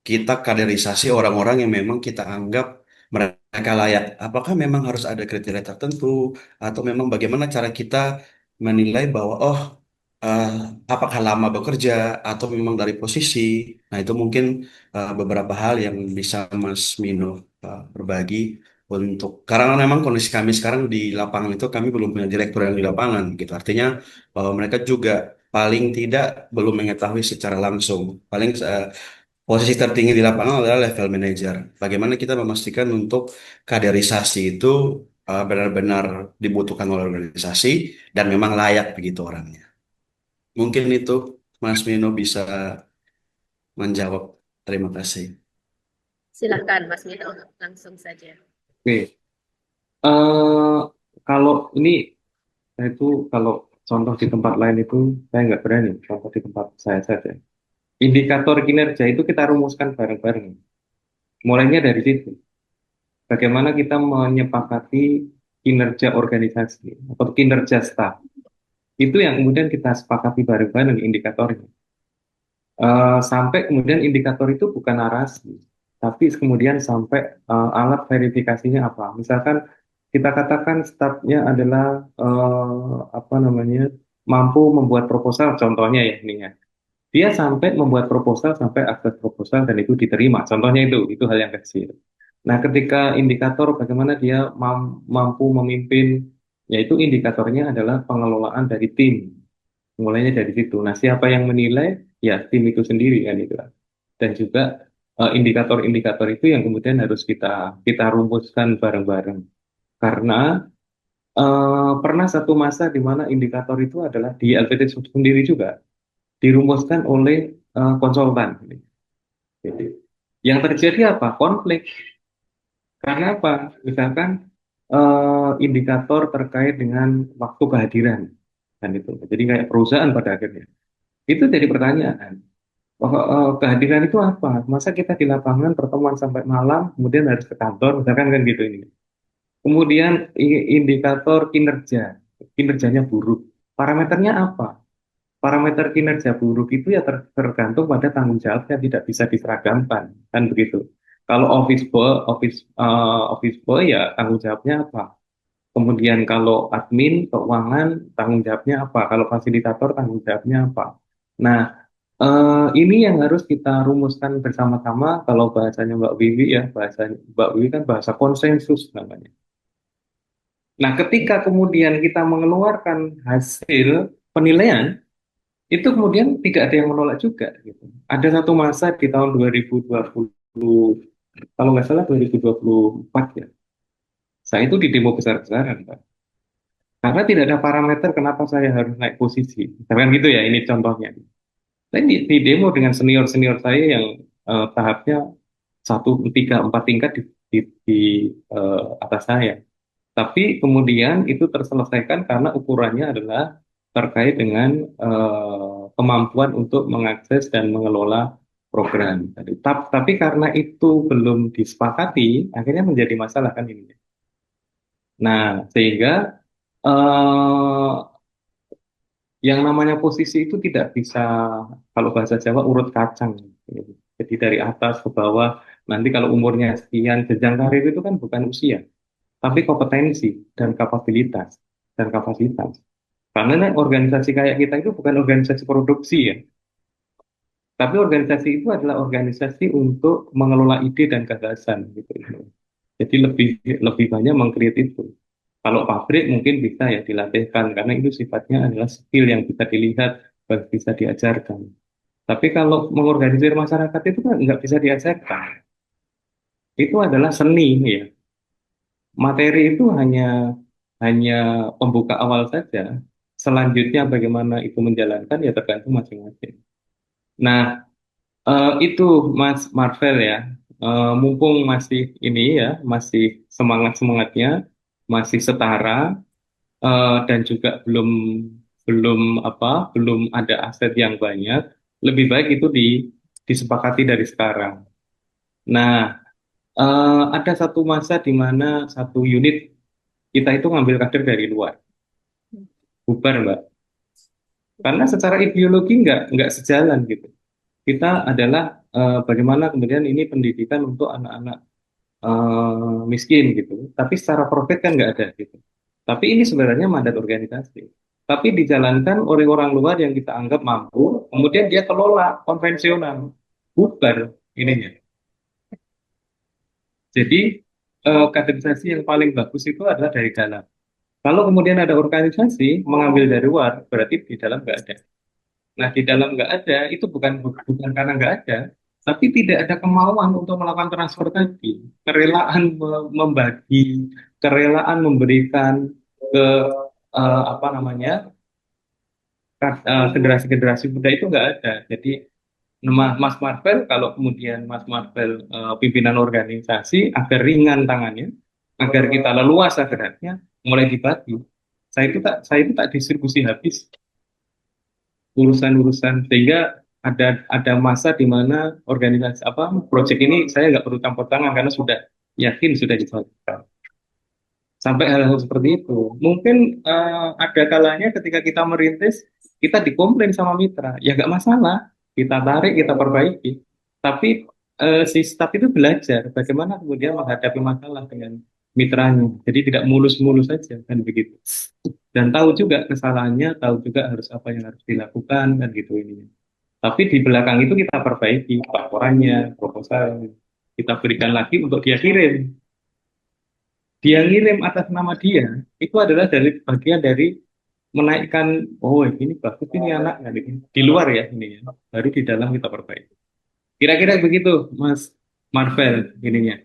kita kaderisasi orang-orang yang memang kita anggap mereka layak. Apakah memang harus ada kriteria tertentu atau memang bagaimana cara kita menilai bahwa eh, apakah lama bekerja atau memang dari posisi. Nah, itu mungkin beberapa hal yang bisa Mas Mino berbagi untuk karena memang kondisi kami sekarang di lapangan itu kami belum punya direktur yang di lapangan gitu. Artinya bahwa mereka juga paling tidak belum mengetahui secara langsung. Paling posisi tertinggi di lapangan adalah level manager. Bagaimana kita memastikan untuk kaderisasi itu benar-benar dibutuhkan oleh organisasi dan memang layak begitu orangnya. Mungkin itu Mas Mino bisa menjawab. Terima kasih. Silahkan Mas Mino, langsung saja. Oke, eh kalau ini itu kalau contoh di tempat lain itu saya nggak berani. Contoh di tempat saya saja. Indikator kinerja itu kita rumuskan bareng-bareng. Mulainya dari situ. Bagaimana kita menyepakati kinerja organisasi atau kinerja staf. Itu yang kemudian kita sepakati bareng-bareng indikatornya. Sampai kemudian indikator itu bukan narasi, tapi kemudian sampai alat verifikasinya apa. Misalkan kita katakan stafnya adalah apa namanya mampu membuat proposal, contohnya ya ini ya. Dia sampai membuat proposal sampai akses proposal dan itu diterima. Contohnya itu hal yang kecil. Nah, ketika indikator bagaimana dia mampu memimpin, yaitu indikatornya adalah pengelolaan dari tim. Mulainya dari situ. Nah, siapa yang menilai? Ya, tim itu sendiri kan itu. Dan juga indikator-indikator itu yang kemudian harus kita rumuskan bareng-bareng. Karena pernah satu masa di mana indikator itu adalah di LPT sendiri juga dirumuskan oleh konsultan. Jadi, yang terjadi apa? Konflik. Karena apa? Misalkan indikator terkait dengan waktu kehadiran, kan itu. Jadi kayak perusahaan pada akhirnya. Itu jadi pertanyaan. Kehadiran itu apa? Masa kita di lapangan pertemuan sampai malam, kemudian harus ke kantor, misalkan kan gitu ini. Kemudian indikator kinerja, kinerjanya buruk. Parameternya apa? Parameter kinerja buruk itu ya tergantung pada tanggung jawabnya, tidak bisa diseragamkan, kan begitu. Kalau office boy ya tanggung jawabnya apa? Kemudian kalau admin keuangan tanggung jawabnya apa? Kalau fasilitator tanggung jawabnya apa? Nah, ini yang harus kita rumuskan bersama-sama. Kalau bahasanya Mbak Wiwi ya, bahasa Mbak Wiwi kan bahasa konsensus namanya. Nah, ketika kemudian kita mengeluarkan hasil penilaian, itu kemudian tidak ada yang menolak juga gitu. Ada satu masa di tahun 2020, kalau nggak salah 2024 ya, saya itu di demo besar-besaran, Pak. Karena tidak ada parameter kenapa saya harus naik posisi. Misalkan gitu ya, ini contohnya. Saya di demo dengan senior-senior saya yang tahapnya 1, 3, 4 tingkat di atas saya. Tapi kemudian itu terselesaikan karena ukurannya adalah terkait dengan kemampuan untuk mengakses dan mengelola program. Tapi karena itu belum disepakati, akhirnya menjadi masalah kan ini. Nah, sehingga eh, yang namanya posisi itu tidak bisa, kalau bahasa Jawa, urut kacang. Jadi dari atas ke bawah, nanti kalau umurnya sekian, jenjang karir itu kan bukan usia, tapi kompetensi dan kapabilitas dan kapasitas. Karena organisasi kayak kita itu bukan organisasi produksi ya, tapi organisasi itu adalah organisasi untuk mengelola ide dan gagasan gitu. Jadi lebih lebih banyak mengcreate itu. Kalau pabrik mungkin bisa ya dilatihkan karena itu sifatnya adalah skill yang bisa dilihat dan bisa diajarkan. Tapi kalau mengorganisir masyarakat itu kan nggak bisa diajarkan. Itu adalah seni ya. Materi itu hanya pembuka awal saja. Selanjutnya bagaimana itu menjalankan ya tergantung masing-masing. Nah, itu Mas Marvel ya. Mumpung masih ini ya, masih semangat-semangatnya, masih setara, dan juga belum belum belum ada aset yang banyak, lebih baik itu disepakati dari sekarang. Nah, ada satu masa di mana satu unit kita itu ngambil kader dari luar, bubar Mbak. Karena secara ideologi nggak sejalan gitu. Kita adalah bagaimana kemudian ini pendidikan untuk anak-anak miskin gitu. Tapi secara profit kan nggak ada gitu. Tapi ini sebenarnya mandat organisasi. Tapi dijalankan oleh orang luar yang kita anggap mampu, kemudian dia kelola konvensional, bubar ininya. Jadi kaderisasi yang paling bagus itu adalah dari dalam. Kalau kemudian ada organisasi mengambil dari luar, berarti di dalam nggak ada. Nah, di dalam nggak ada, itu bukan karena nggak ada, tapi tidak ada kemauan untuk melakukan transfer tadi. Kerelaan membagi, kerelaan memberikan ke apa namanya generasi-generasi muda itu nggak ada. Jadi Mas Marvel, kalau kemudian Mas Marvel pimpinan organisasi agar ringan tangannya, agar kita leluasa geraknya, mulai dibagi. Saya itu tak distribusi habis urusan-urusan sehingga ada masa di mana organisasi proyek ini saya nggak perlu campur tangan karena sudah yakin sudah diselesaikan sampai hal-hal seperti itu mungkin ada kalanya ketika kita merintis kita dikomplain sama mitra ya nggak masalah kita tarik kita perbaiki tapi si staff itu belajar bagaimana kemudian menghadapi masalah dengan mitranya jadi tidak mulus-mulus saja kan begitu dan tahu juga kesalahannya, tahu juga harus apa yang harus dilakukan kan gitu ini. Tapi di belakang itu kita perbaiki laporannya, proposal kita berikan lagi untuk dia kirim. Dia ngirim atas nama dia itu adalah dari bagian dari menaikkan oh ini bagus ini anak kan ini. Di luar ya ini ya. Baru di dalam kita perbaiki. Kira-kira begitu Mas Marvel ininya.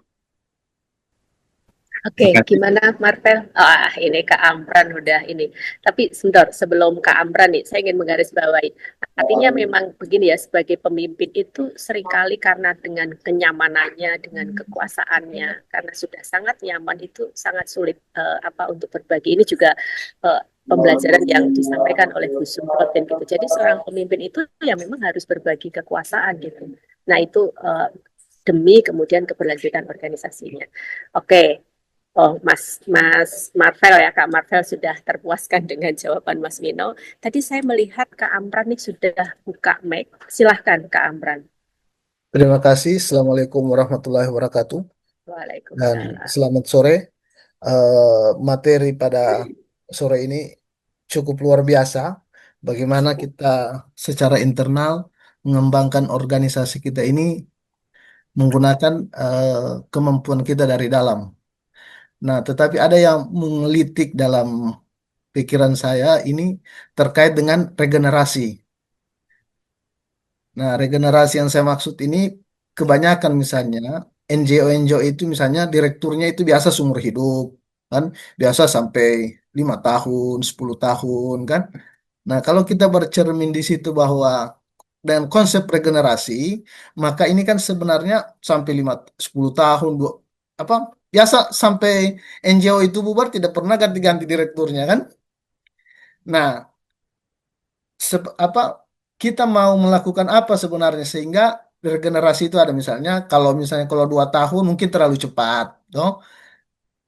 Oke, gimana Marvel? Ini Kak Amran udah ini. Tapi sebentar, sebelum Kak Amran nih, saya ingin menggarisbawahi. Artinya memang begini ya, sebagai pemimpin itu seringkali karena dengan kenyamanannya, dengan kekuasaannya, karena sudah sangat nyaman itu sangat sulit untuk berbagi. Ini juga eh, pembelajaran yang disampaikan oleh Gus Sumrotin gitu. Jadi seorang pemimpin itu ya memang harus berbagi kekuasaan gitu. Nah itu demi kemudian keberlanjutan organisasinya. Oke, oh, Mas Marvel ya, Kak Marvel sudah terpuaskan dengan jawaban Mas Mino. Tadi saya melihat Kak Amran nih sudah buka mic. Silahkan Kak Amran. Terima kasih. Assalamualaikum warahmatullahi wabarakatuh. Dan Waalaikumsalam. selamat sore. Materi pada sore ini cukup luar biasa. Bagaimana kita secara internal mengembangkan organisasi kita ini menggunakan kemampuan kita dari dalam. Nah, tetapi ada yang menggelitik dalam pikiran saya ini terkait dengan regenerasi. Nah, regenerasi yang saya maksud ini kebanyakan misalnya NGO-NGO itu misalnya direkturnya itu biasa seumur hidup kan, biasa sampai 5 tahun, 10 tahun kan. Nah, kalau kita bercermin di situ bahwa dengan konsep regenerasi, maka ini kan sebenarnya sampai 10 tahun, apa biasa sampai NGO itu bubar tidak pernah ganti-ganti direkturnya kan. Nah, apa kita mau melakukan apa sebenarnya sehingga regenerasi itu ada misalnya kalau 2 tahun mungkin terlalu cepat, toh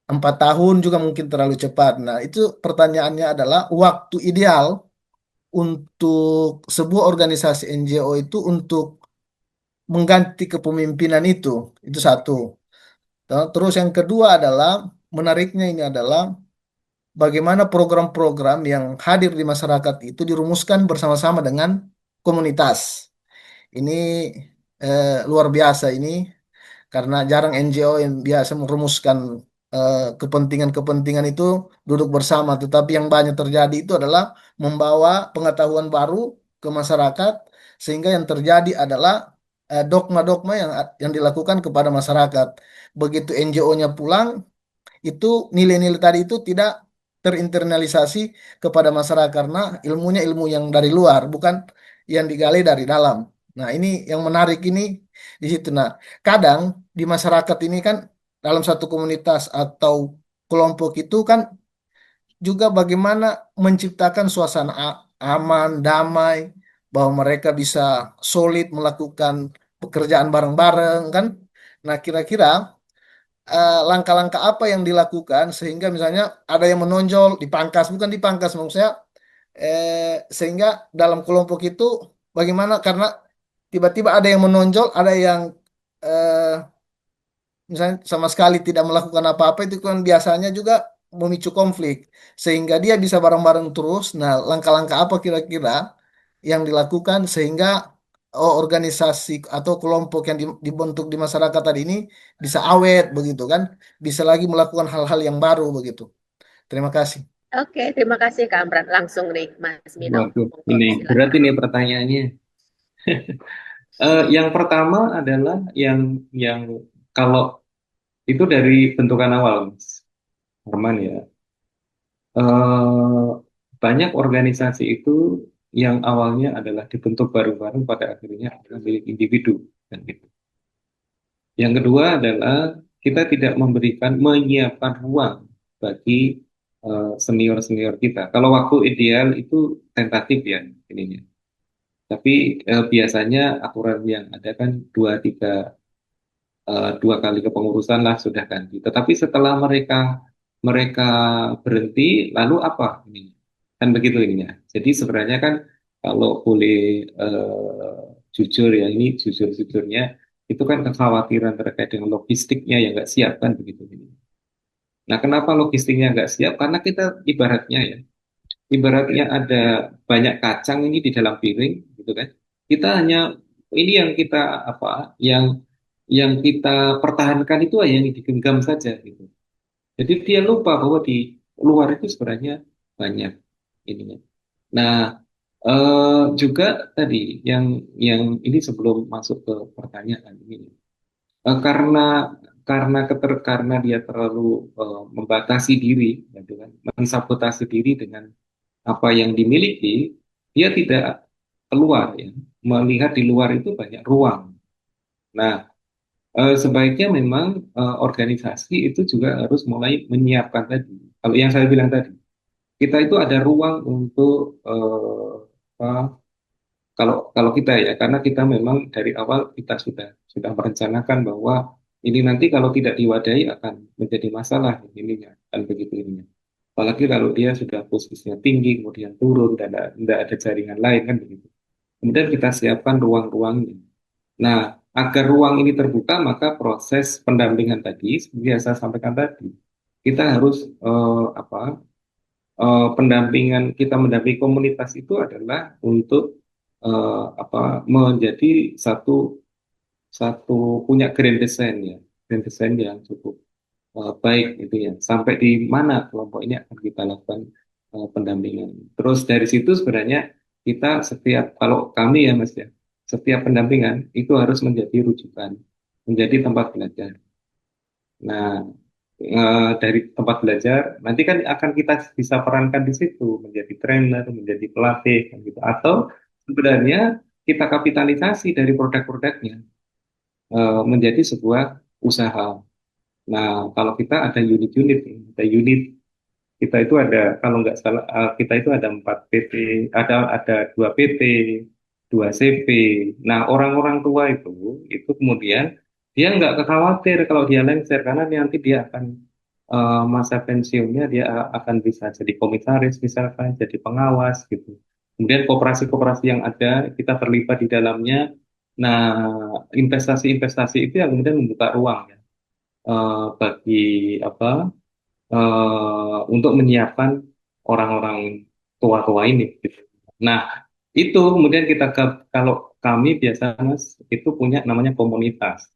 4 tahun juga mungkin terlalu cepat. Nah itu pertanyaannya adalah waktu ideal untuk sebuah organisasi NGO itu untuk mengganti kepemimpinan itu satu. Toh, terus yang kedua adalah menariknya ini adalah bagaimana program-program yang hadir di masyarakat itu dirumuskan bersama-sama dengan komunitas. Ini luar biasa ini karena jarang NGO yang biasa merumuskan kepentingan-kepentingan itu duduk bersama, tetapi yang banyak terjadi itu adalah membawa pengetahuan baru ke masyarakat sehingga yang terjadi adalah dogma-dogma yang dilakukan kepada masyarakat. Begitu NGO-nya pulang, itu nilai-nilai tadi itu tidak terinternalisasi kepada masyarakat karena ilmunya ilmu yang dari luar, bukan yang digali dari dalam. Nah, ini yang menarik ini di situ. Nah, kadang di masyarakat ini kan dalam satu komunitas atau kelompok itu kan juga bagaimana menciptakan suasana aman, damai, bahwa mereka bisa solid melakukan pekerjaan bareng-bareng kan. Nah, kira-kira langkah-langkah apa yang dilakukan sehingga misalnya ada yang menonjol dipangkas, bukan dipangkas maksud saya, sehingga dalam kelompok itu bagaimana karena tiba-tiba ada yang menonjol, ada yang eh, misalnya sama sekali tidak melakukan apa-apa, itu kan biasanya juga memicu konflik sehingga dia bisa bareng-bareng terus. Nah, langkah-langkah apa kira-kira yang dilakukan sehingga organisasi atau kelompok yang dibentuk di masyarakat tadi ini bisa awet begitu kan, bisa lagi melakukan hal-hal yang baru begitu. Terima kasih. Oke, terima kasih Kak Amran. Langsung nih Mas Mino. Waduh, Monggo, ini berat silakan. ini pertanyaannya. Yang pertama adalah yang kalau itu dari bentukan awal, Mas Arman ya. Eh, Banyak organisasi itu yang awalnya adalah dibentuk bareng-bareng pada akhirnya adalah milik individu kan gitu. Yang kedua adalah kita tidak menyiapkan ruang bagi senior-senior kita. Kalau waktu ideal itu tentatif ya ininya. Tapi biasanya aturan yang ada kan dua kali kepengurusan lah sudah ganti. Tetapi setelah mereka mereka berhenti, lalu apa ini? Kan begitu ininya. Jadi sebenarnya kan kalau boleh jujur ya, ini jujur-jujurnya itu kan kekhawatiran terkait dengan logistiknya yang nggak siap kan begitu ini. Nah, kenapa logistiknya nggak siap? Karena kita ibaratnya ada banyak kacang ini di dalam piring, gitu kan? Kita hanya ini yang kita apa? Yang kita pertahankan itu hanya yang digenggam saja, gitu. Jadi dia lupa bahwa di luar itu sebenarnya banyak ininya. Nah, juga tadi yang ini sebelum masuk ke pertanyaan ini, Karena dia terlalu membatasi diri, gitu kan, mensabotase diri dengan apa yang dimiliki, dia tidak keluar ya, melihat di luar itu banyak ruang. Nah, sebaiknya memang organisasi itu juga harus mulai menyiapkan tadi. Kalau yang saya bilang tadi, kita itu ada ruang untuk apa, kalau kita ya, karena kita memang dari awal kita sudah merencanakan bahwa ini nanti kalau tidak diwadahi akan menjadi masalah ininya, kan begitu ininya. Apalagi kalau dia sudah posisinya tinggi, kemudian turun, dan tidak ada jaringan lain, kan begitu. Kemudian kita siapkan ruang-ruangnya. Nah, agar ruang ini terbuka, maka proses pendampingan tadi, seperti yang saya sampaikan tadi, kita harus pendampingan, kita mendampingi komunitas itu adalah untuk menjadi satu satu punya grand design ya, grand design yang cukup baik itu ya, sampai di mana kelompok ini akan kita lakukan pendampingan. Terus dari situ sebenarnya kita setiap, kalau kami ya Mas ya, setiap pendampingan itu harus menjadi rujukan, menjadi tempat belajar. Nah, dari tempat belajar nanti kan akan kita bisa perankan di situ menjadi trainer, menjadi pelatih kan gitu. Atau sebenarnya kita kapitalisasi dari produk-produknya menjadi sebuah usaha. Nah, kalau kita ada unit-unit, ada unit kita itu ada, kalau nggak salah kita itu ada 4 PT, ada 2 PT, 2 CP. Nah, orang-orang tua itu kemudian dia nggak khawatir kalau dia lengser, karena nanti dia akan masa pensiunnya dia akan bisa jadi komisaris misalkan, jadi pengawas gitu. Kemudian koperasi-koperasi yang ada kita terlibat di dalamnya. Nah, investasi-investasi itu yang kemudian membuka ruang ya, bagi apa untuk menyiapkan orang-orang tua-tua ini gitu. Nah, itu kemudian kalau kami biasa Mas itu punya namanya komunitas.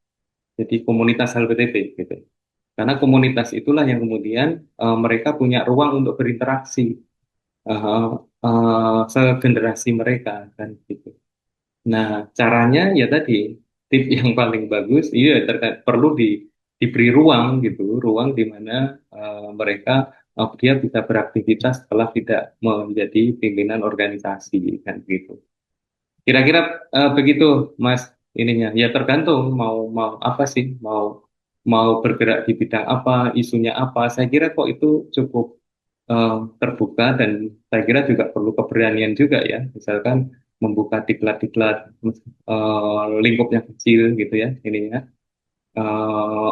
Jadi komunitas LPTP gitu. Karena komunitas itulah yang kemudian mereka punya ruang untuk berinteraksi uh, segenerasi mereka kan gitu. Nah, caranya ya tadi tip yang paling bagus iya perlu diberi ruang gitu, ruang di mana mereka dia bisa beraktivitas setelah tidak menjadi pimpinan organisasi kan gitu. Kira-kira begitu Mas ininya. Ya tergantung mau mau apa sih, mau mau bergerak di bidang apa, isunya apa. Saya kira kok itu cukup eh, terbuka, dan saya kira juga perlu keberanian juga ya. Misalkan membuka diklat-diklat lingkup yang kecil gitu ya ininya.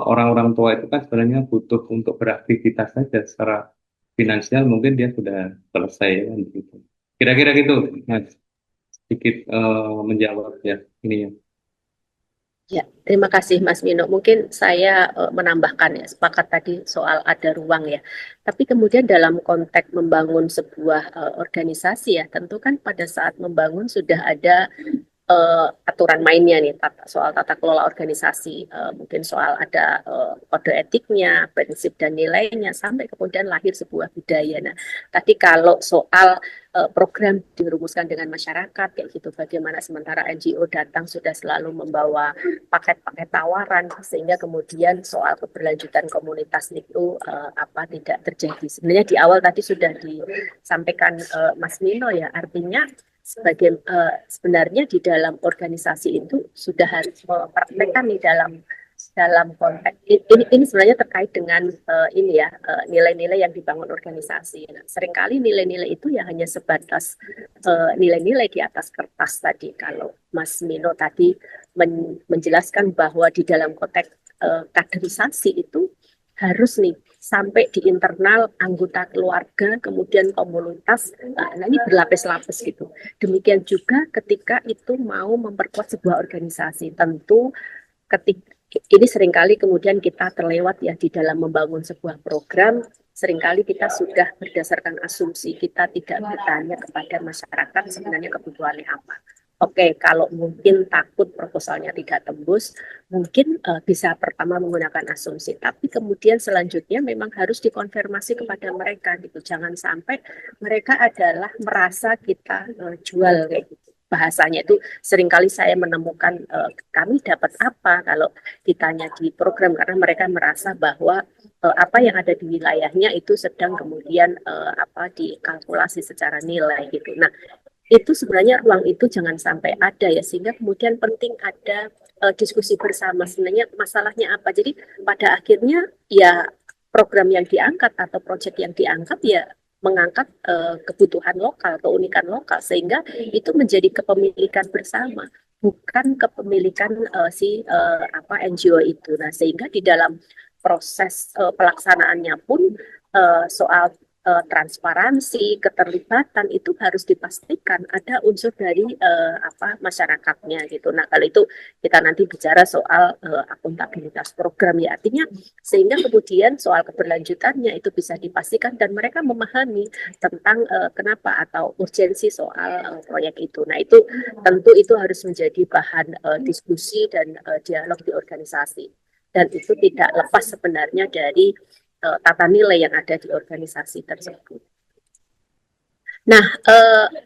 Orang-orang tua itu kan sebenarnya butuh untuk beraktivitas saja secara finansial, mungkin dia sudah selesai kan gitu. Kira-kira gitu, Mas, sedikit menjawab ya ini ya. Ya, terima kasih Mas Mino. Mungkin saya menambahkan ya, sepakat tadi soal ada ruang ya. Tapi kemudian dalam konteks membangun sebuah organisasi ya, tentu kan pada saat membangun sudah ada aturan mainnya nih, soal tata kelola organisasi, mungkin soal ada kode etiknya, prinsip dan nilainya, sampai kemudian lahir sebuah budaya. Nah, tadi kalau soal program dirumuskan dengan masyarakat kayak gitu, bagaimana sementara NGO datang sudah selalu membawa paket-paket tawaran, sehingga kemudian soal keberlanjutan komunitas itu tidak terjadi. Sebenarnya di awal tadi sudah disampaikan Mas Mino ya, artinya sebenarnya di dalam organisasi itu sudah harus mempraktekkan di dalam konteks ini sebenarnya terkait dengan ini ya, nilai-nilai yang dibangun organisasi. Nah, seringkali nilai-nilai itu ya hanya sebatas nilai-nilai di atas kertas tadi. Kalau Mas Mino tadi menjelaskan bahwa di dalam konteks kaderisasi itu harus nih sampai di internal anggota keluarga, kemudian komunitas, nah ini berlapis-lapis gitu. Demikian juga ketika itu mau memperkuat sebuah organisasi, tentu ketika ini seringkali kemudian kita terlewat ya di dalam membangun sebuah program, seringkali kita sudah berdasarkan asumsi, kita tidak bertanya kepada masyarakat sebenarnya kebutuhannya apa. Oke, kalau mungkin takut proposalnya tidak tembus, mungkin bisa pertama menggunakan asumsi, tapi kemudian selanjutnya memang harus dikonfirmasi kepada mereka gitu. Jangan sampai mereka adalah merasa kita jual kayak gitu. bahasanya itu seringkali saya menemukan kami dapat apa kalau ditanya di program, karena mereka merasa bahwa apa yang ada di wilayahnya itu sedang kemudian apa dikalkulasi secara nilai gitu. Nah, itu sebenarnya ruang itu jangan sampai ada ya, sehingga kemudian penting ada diskusi bersama sebenarnya masalahnya apa. Jadi pada akhirnya ya program yang diangkat atau proyek yang diangkat ya mengangkat kebutuhan lokal, keunikan lokal, sehingga itu menjadi kepemilikan bersama, bukan kepemilikan si apa NGO itu. Nah, sehingga di dalam proses pelaksanaannya pun soal transparansi, keterlibatan itu harus dipastikan ada unsur dari apa masyarakatnya gitu. Nah, kalau itu kita nanti bicara soal akuntabilitas program ya, artinya sehingga kemudian soal keberlanjutannya itu bisa dipastikan dan mereka memahami tentang kenapa atau urgensi soal proyek itu. Nah, itu tentu itu harus menjadi bahan diskusi dan dialog di organisasi. Dan itu tidak lepas sebenarnya dari tata nilai yang ada di organisasi tersebut. Nah,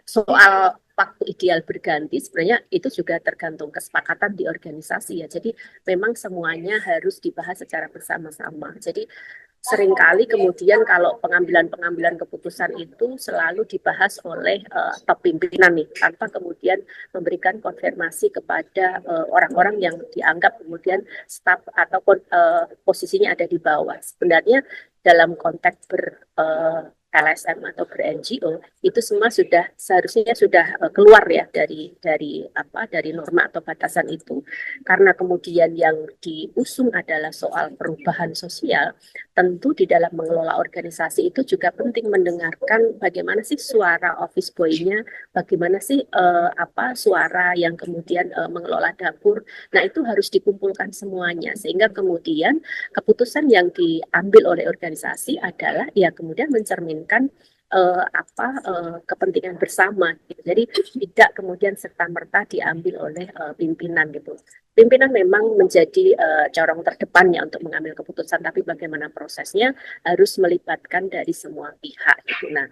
soal waktu ideal berganti sebenarnya itu juga tergantung kesepakatan di organisasi ya. Jadi memang semuanya harus dibahas secara bersama-sama. Jadi seringkali kemudian kalau pengambilan keputusan itu selalu dibahas oleh top pimpinan nih, tanpa kemudian memberikan konfirmasi kepada orang-orang yang dianggap kemudian staf atau posisinya ada di bawah. Sebenarnya dalam konteks LSM atau ber-NGO itu semua sudah seharusnya sudah keluar ya dari apa dari norma atau batasan itu, karena kemudian yang diusung adalah soal perubahan sosial. Tentu di dalam mengelola organisasi itu juga penting mendengarkan bagaimana sih suara office boy-nya, bagaimana sih apa suara yang kemudian mengelola dapur. Nah, itu harus dikumpulkan semuanya sehingga kemudian keputusan yang diambil oleh organisasi adalah ya kemudian mencerminkan kepentingan bersama gitu. Jadi tidak kemudian serta-merta diambil oleh pimpinan gitu. Pimpinan memang menjadi corong terdepannya untuk mengambil keputusan, tapi bagaimana prosesnya harus melibatkan dari semua pihak gitu. Nah,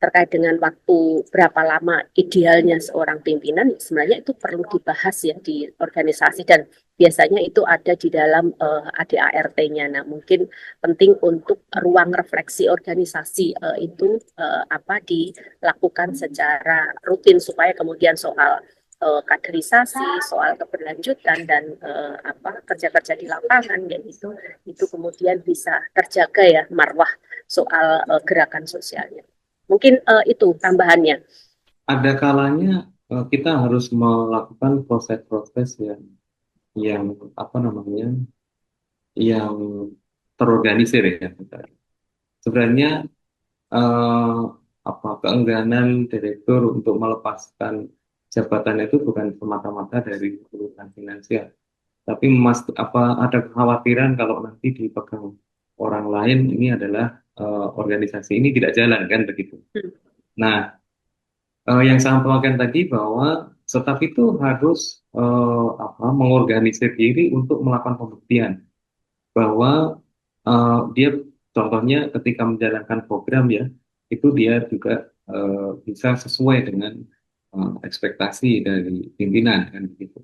terkait dengan waktu berapa lama idealnya seorang pimpinan, sebenarnya itu perlu dibahas ya di organisasi dan biasanya itu ada di dalam ADART-nya. Nah, mungkin penting untuk ruang refleksi organisasi itu apa dilakukan secara rutin supaya kemudian soal kaderisasi, soal keberlanjutan dan apa kerja-kerja di lapangan ya itu kemudian bisa terjaga ya marwah soal gerakan sosialnya. Mungkin itu tambahannya. Ada kalanya kita harus melakukan proses-proses yang apa namanya yang terorganisir ya. Sebenarnya eh, apa keengganan direktur untuk melepaskan jabatan itu bukan semata-mata dari urusan finansial, tapi ada kekhawatiran kalau nanti dipegang orang lain ini adalah organisasi ini tidak jalan kan begitu. Nah, yang saya sampaikan tadi bahwa staf itu harus mengorganisir diri untuk melakukan pembuktian bahwa dia contohnya ketika menjalankan program ya itu dia juga bisa sesuai dengan ekspektasi dari pimpinan kan begitu.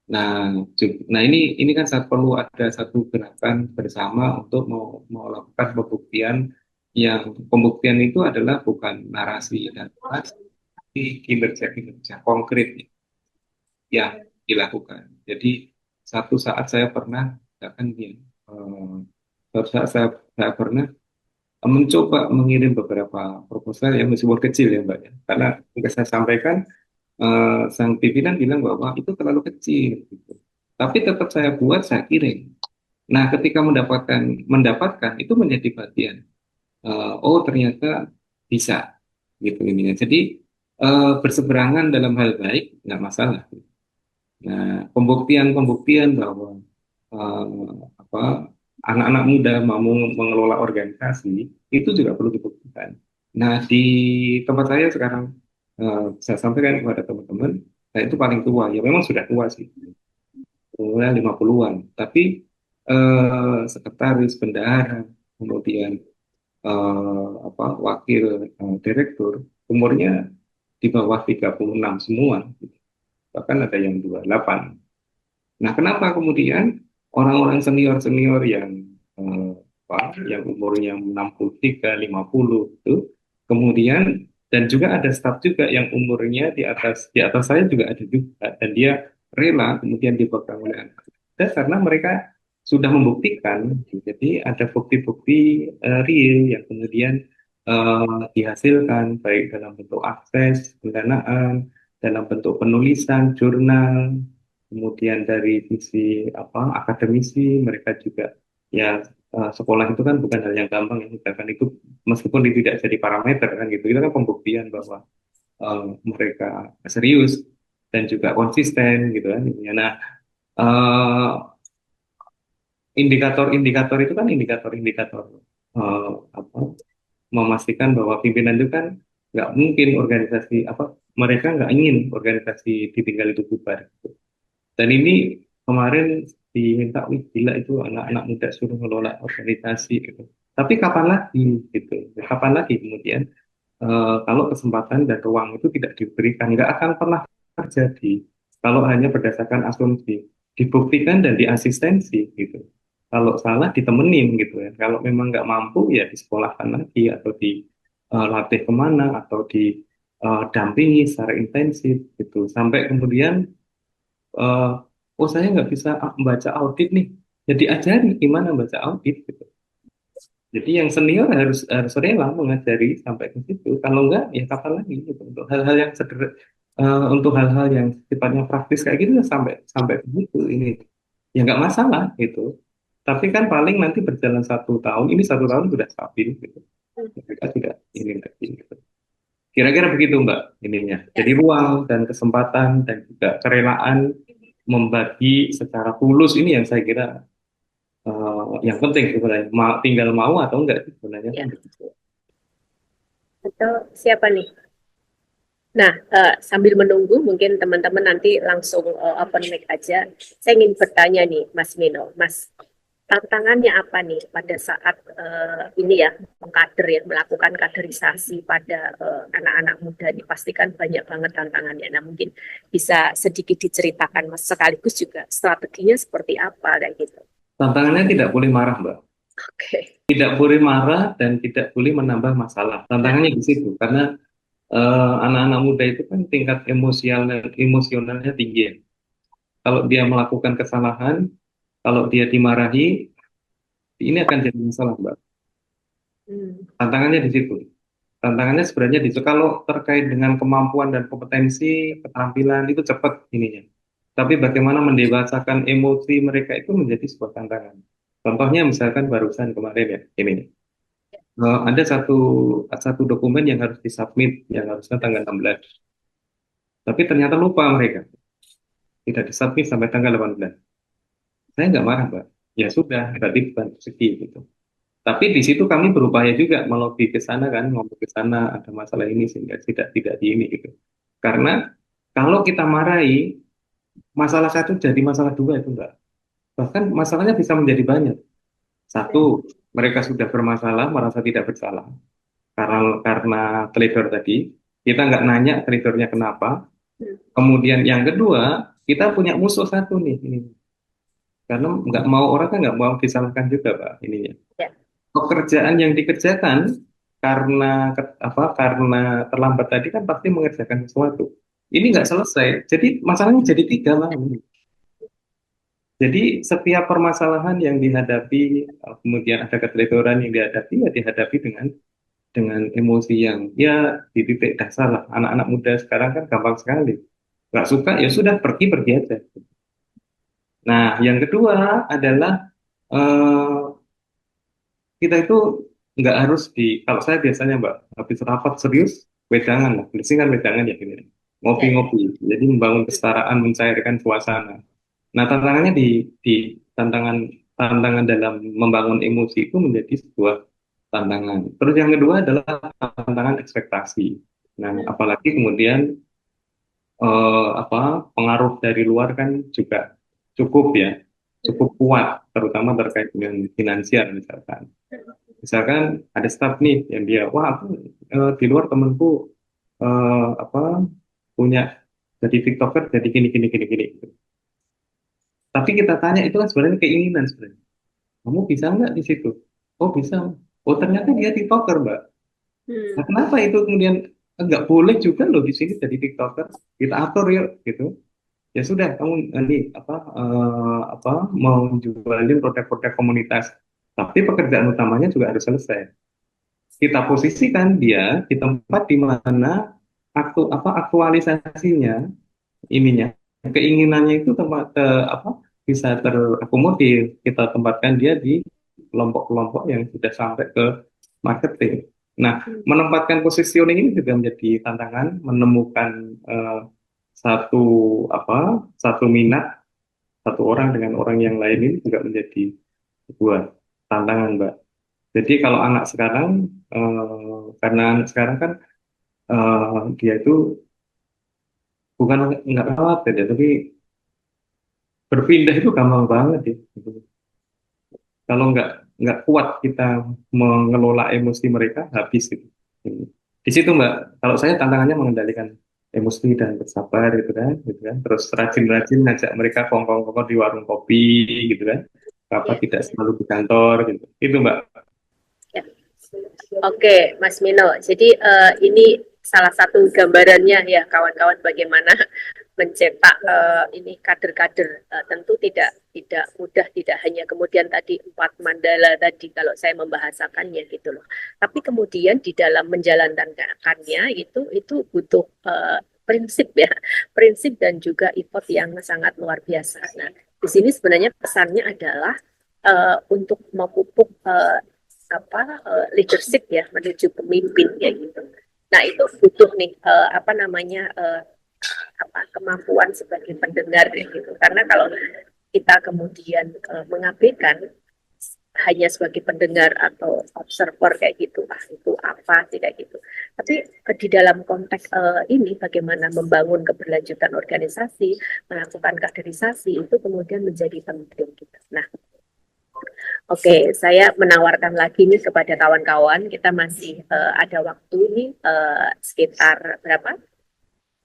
Nah, nah ini kan perlu ada satu gerakan bersama untuk melakukan pembuktian yang pembuktian itu adalah bukan narasi dan tapi kinerja konkret yang dilakukan. Jadi satu saat saya pernah katakan gini, suatu saat saya pernah mencoba mengirim beberapa proposal yang meskipun kecil ya Mbak ya, karena yang saya sampaikan sang pimpinan bilang bahwa itu terlalu kecil gitu. Tapi tetap saya buat, saya kirim. Nah, ketika mendapatkan itu menjadi bagian. Oh, ternyata bisa gitu ini. Jadi berseberangan dalam hal baik nggak masalah. Nah, pembuktian bahwa apa anak-anak muda mau mengelola organisasi itu juga perlu dibuktikan. Nah, di tempat saya sekarang saya sampaikan kepada teman-teman, saya itu paling tua, ya memang sudah tua sih, umurnya 50-an, tapi sekretaris, bendahara, kemudian wakil direktur, umurnya di bawah 36 semua, bahkan ada yang 28. Nah, kenapa kemudian orang-orang senior-senior eh, yang umurnya 63, 50 itu kemudian, dan juga ada staf juga yang umurnya di atas saya juga ada juga, dan dia rela kemudian dipegang oleh anak muda karena mereka sudah membuktikan. Jadi ada bukti-bukti real yang kemudian dihasilkan baik dalam bentuk akses pendanaan, dalam bentuk penulisan jurnal. Kemudian dari sisi akademisi, mereka juga ya, sekolah itu kan bukan hal yang gampang ya, misalkan itu meskipun itu tidak jadi parameter kan gitu, itu kan pembuktian bahwa mereka serius dan juga konsisten gitu kan. Ya, nah, eh, indikator-indikator itu kan indikator-indikator apa, memastikan bahwa pimpinan itu kan nggak mungkin organisasi mereka nggak ingin organisasi ditinggal itu bubar gitu. Dan ini kemarin diminta, wih gila itu anak-anak muda suruh ngelola organisasi gitu. Tapi kapan lagi gitu? Kapan lagi kemudian kalau kesempatan dan ruang itu tidak diberikan, nggak akan pernah terjadi kalau hanya berdasarkan asumsi. Dibuktikan dan diasistensi gitu. Kalau salah ditemenin gitu ya. Kalau memang nggak mampu ya disekolahkan lagi atau dilatih kemana atau didampingi secara intensif gitu. Sampai kemudian eh, oh saya nggak bisa membaca audit nih, jadi ajari gimana baca audit gitu. Jadi yang senior harus harus rela mengajari sampai ke situ. Kalau enggak ya kapan lagi gitu. Untuk hal-hal yang untuk hal-hal yang sifatnya praktis kayak gitu ya sampai sampai begitu ini ya nggak masalah gitu. Tapi kan paling nanti berjalan 1 tahun, ini 1 tahun sudah stabil gitu. Mereka tidak ini lagi gitu. Kira-kira begitu Mbak ininya. Jadi ruang dan kesempatan dan juga kerelaan membagi secara tulus ini yang saya kira yang penting sebenarnya. Tinggal mau atau enggak sih sebenarnya Ya. kan begitu. Atau siapa nih? Nah, sambil menunggu mungkin teman-teman nanti langsung open mic aja. Saya ingin bertanya nih, Mas Mino, Mas, tantangannya apa nih pada saat ini ya mengkader ya, melakukan kaderisasi pada anak-anak muda ini, pastikan banyak banget tantangannya. Nah, mungkin bisa sedikit diceritakan Mas, sekaligus juga strateginya seperti apa kayak gitu. Tantangannya tidak boleh marah Mbak. Oke. Tidak boleh marah dan tidak boleh menambah masalah. Tantangannya di situ karena anak-anak muda itu kan tingkat emosionalnya tinggi ya. Kalau dia melakukan kesalahan, kalau dia dimarahi, ini akan jadi masalah Mbak. Tantangannya di situ. Tantangannya sebenarnya di situ. Kalau terkait dengan kemampuan dan kompetensi, keterampilan itu cepat ininya. Tapi bagaimana mendewasakan emosi mereka itu menjadi sebuah tantangan. Contohnya misalkan barusan kemarin ya, ini. Ada satu dokumen yang harus disubmit yang harusnya tanggal 16. Tapi ternyata lupa mereka. Tidak disubmit sampai tanggal 18. Saya nggak marah, Mbak. Ya sudah, berarti bukan rezeki gitu. Tapi di situ kami berupaya juga melobi ke sana kan, ngomong ke sana ada masalah ini sehingga tidak di ini gitu. Karena kalau kita marahi, masalah satu jadi masalah dua itu enggak. Bahkan masalahnya bisa menjadi banyak. Satu, mereka sudah bermasalah, merasa tidak bersalah. Karena teledor tadi, kita nggak nanya teledornya kenapa. Kemudian yang kedua, kita punya musuh satu nih. Ini. Karena nggak mau orang kan nggak mau disalahkan juga, Pak, ininya. Ya. Pekerjaan yang dikerjakan karena terlambat tadi kan pasti mengerjakan sesuatu. Ini nggak selesai, jadi masalahnya jadi tiga lah. Jadi setiap permasalahan yang dihadapi, kemudian ada keteledoran yang dihadapi, ya dihadapi dengan emosi yang ya di titik dasar lah. Anak-anak muda sekarang kan gampang sekali. Nggak suka ya sudah pergi-pergi aja. Nah, yang kedua adalah eh, kita itu nggak harus kalau saya biasanya Mbak, habis rapat serius, wedangan lah, kan wedangan ya gini, ngopi-ngopi, jadi membangun kesetaraan, mencairkan suasana. Nah, tantangannya di tantangan tantangan dalam membangun emosi itu menjadi sebuah tantangan. Terus yang kedua adalah tantangan ekspektasi. Nah, apalagi kemudian pengaruh dari luar kan juga cukup ya, cukup kuat, terutama terkait dengan finansial misalkan. Misalkan ada staff nih yang dia, wah aku di luar temenku apa punya jadi TikToker jadi gini gini gini gini. Tapi kita tanya itu kan sebenarnya keinginan sebenarnya. Kamu bisa nggak di situ? Oh bisa. Oh ternyata dia TikToker, Mbak. Nah, Hmm. kenapa itu kemudian nggak boleh juga loh di sini jadi TikToker? Kita atur yuk gitu. Ya sudah, kamu ini apa mau jualin produk-produk komunitas. Tapi pekerjaan utamanya juga harus selesai. Kita posisikan dia di tempat di mana aktualisasinya ininya keinginannya itu apa bisa terakomodir. Kita tempatkan dia di kelompok-kelompok yang sudah sampai ke marketing. Nah, menempatkan positioning ini juga menjadi tantangan, menemukan satu satu minat satu orang dengan orang yang lain ini juga menjadi sebuah tantangan, Mbak. Jadi kalau anak sekarang karena anak sekarang kan dia itu bukan nggak khawatir ya, tapi berpindah itu gampang banget ya. Gitu. Kalau nggak kuat kita mengelola emosi mereka, habis gitu. Di situ Mbak, kalau saya tantangannya mengendalikan emosi dan bersabar gitu kan. Terus rajin-rajin ngajak mereka kongkong-kongkong di warung kopi gitu kan. Apa Ya, tidak selalu di kantor gitu. Itu Mbak. ya. Oke, Mas Mino. Jadi ini salah satu gambarannya ya kawan-kawan bagaimana mencetak ini kader-kader. Tentu tidak mudah, tidak hanya kemudian tadi 4 mandala tadi kalau saya membahasakannya gitu loh. Tapi kemudian di dalam menjalankannya itu butuh prinsip ya, prinsip dan juga effort yang sangat luar biasa. Nah, di sini sebenarnya pesannya adalah untuk memupuk leadership ya menuju pemimpin ya gitu. Nah itu butuh nih apa namanya kemampuan sebagai pendengar ya gitu. Karena kalau kita kemudian mengabaikan hanya sebagai pendengar atau observer kayak gitu, itu apa sih kayak gitu. Tapi di dalam konteks ini bagaimana membangun keberlanjutan organisasi, melakukan kaderisasi itu kemudian menjadi penting gitu. Nah, oke, saya menawarkan lagi nih kepada kawan-kawan, kita masih ada waktu nih sekitar berapa?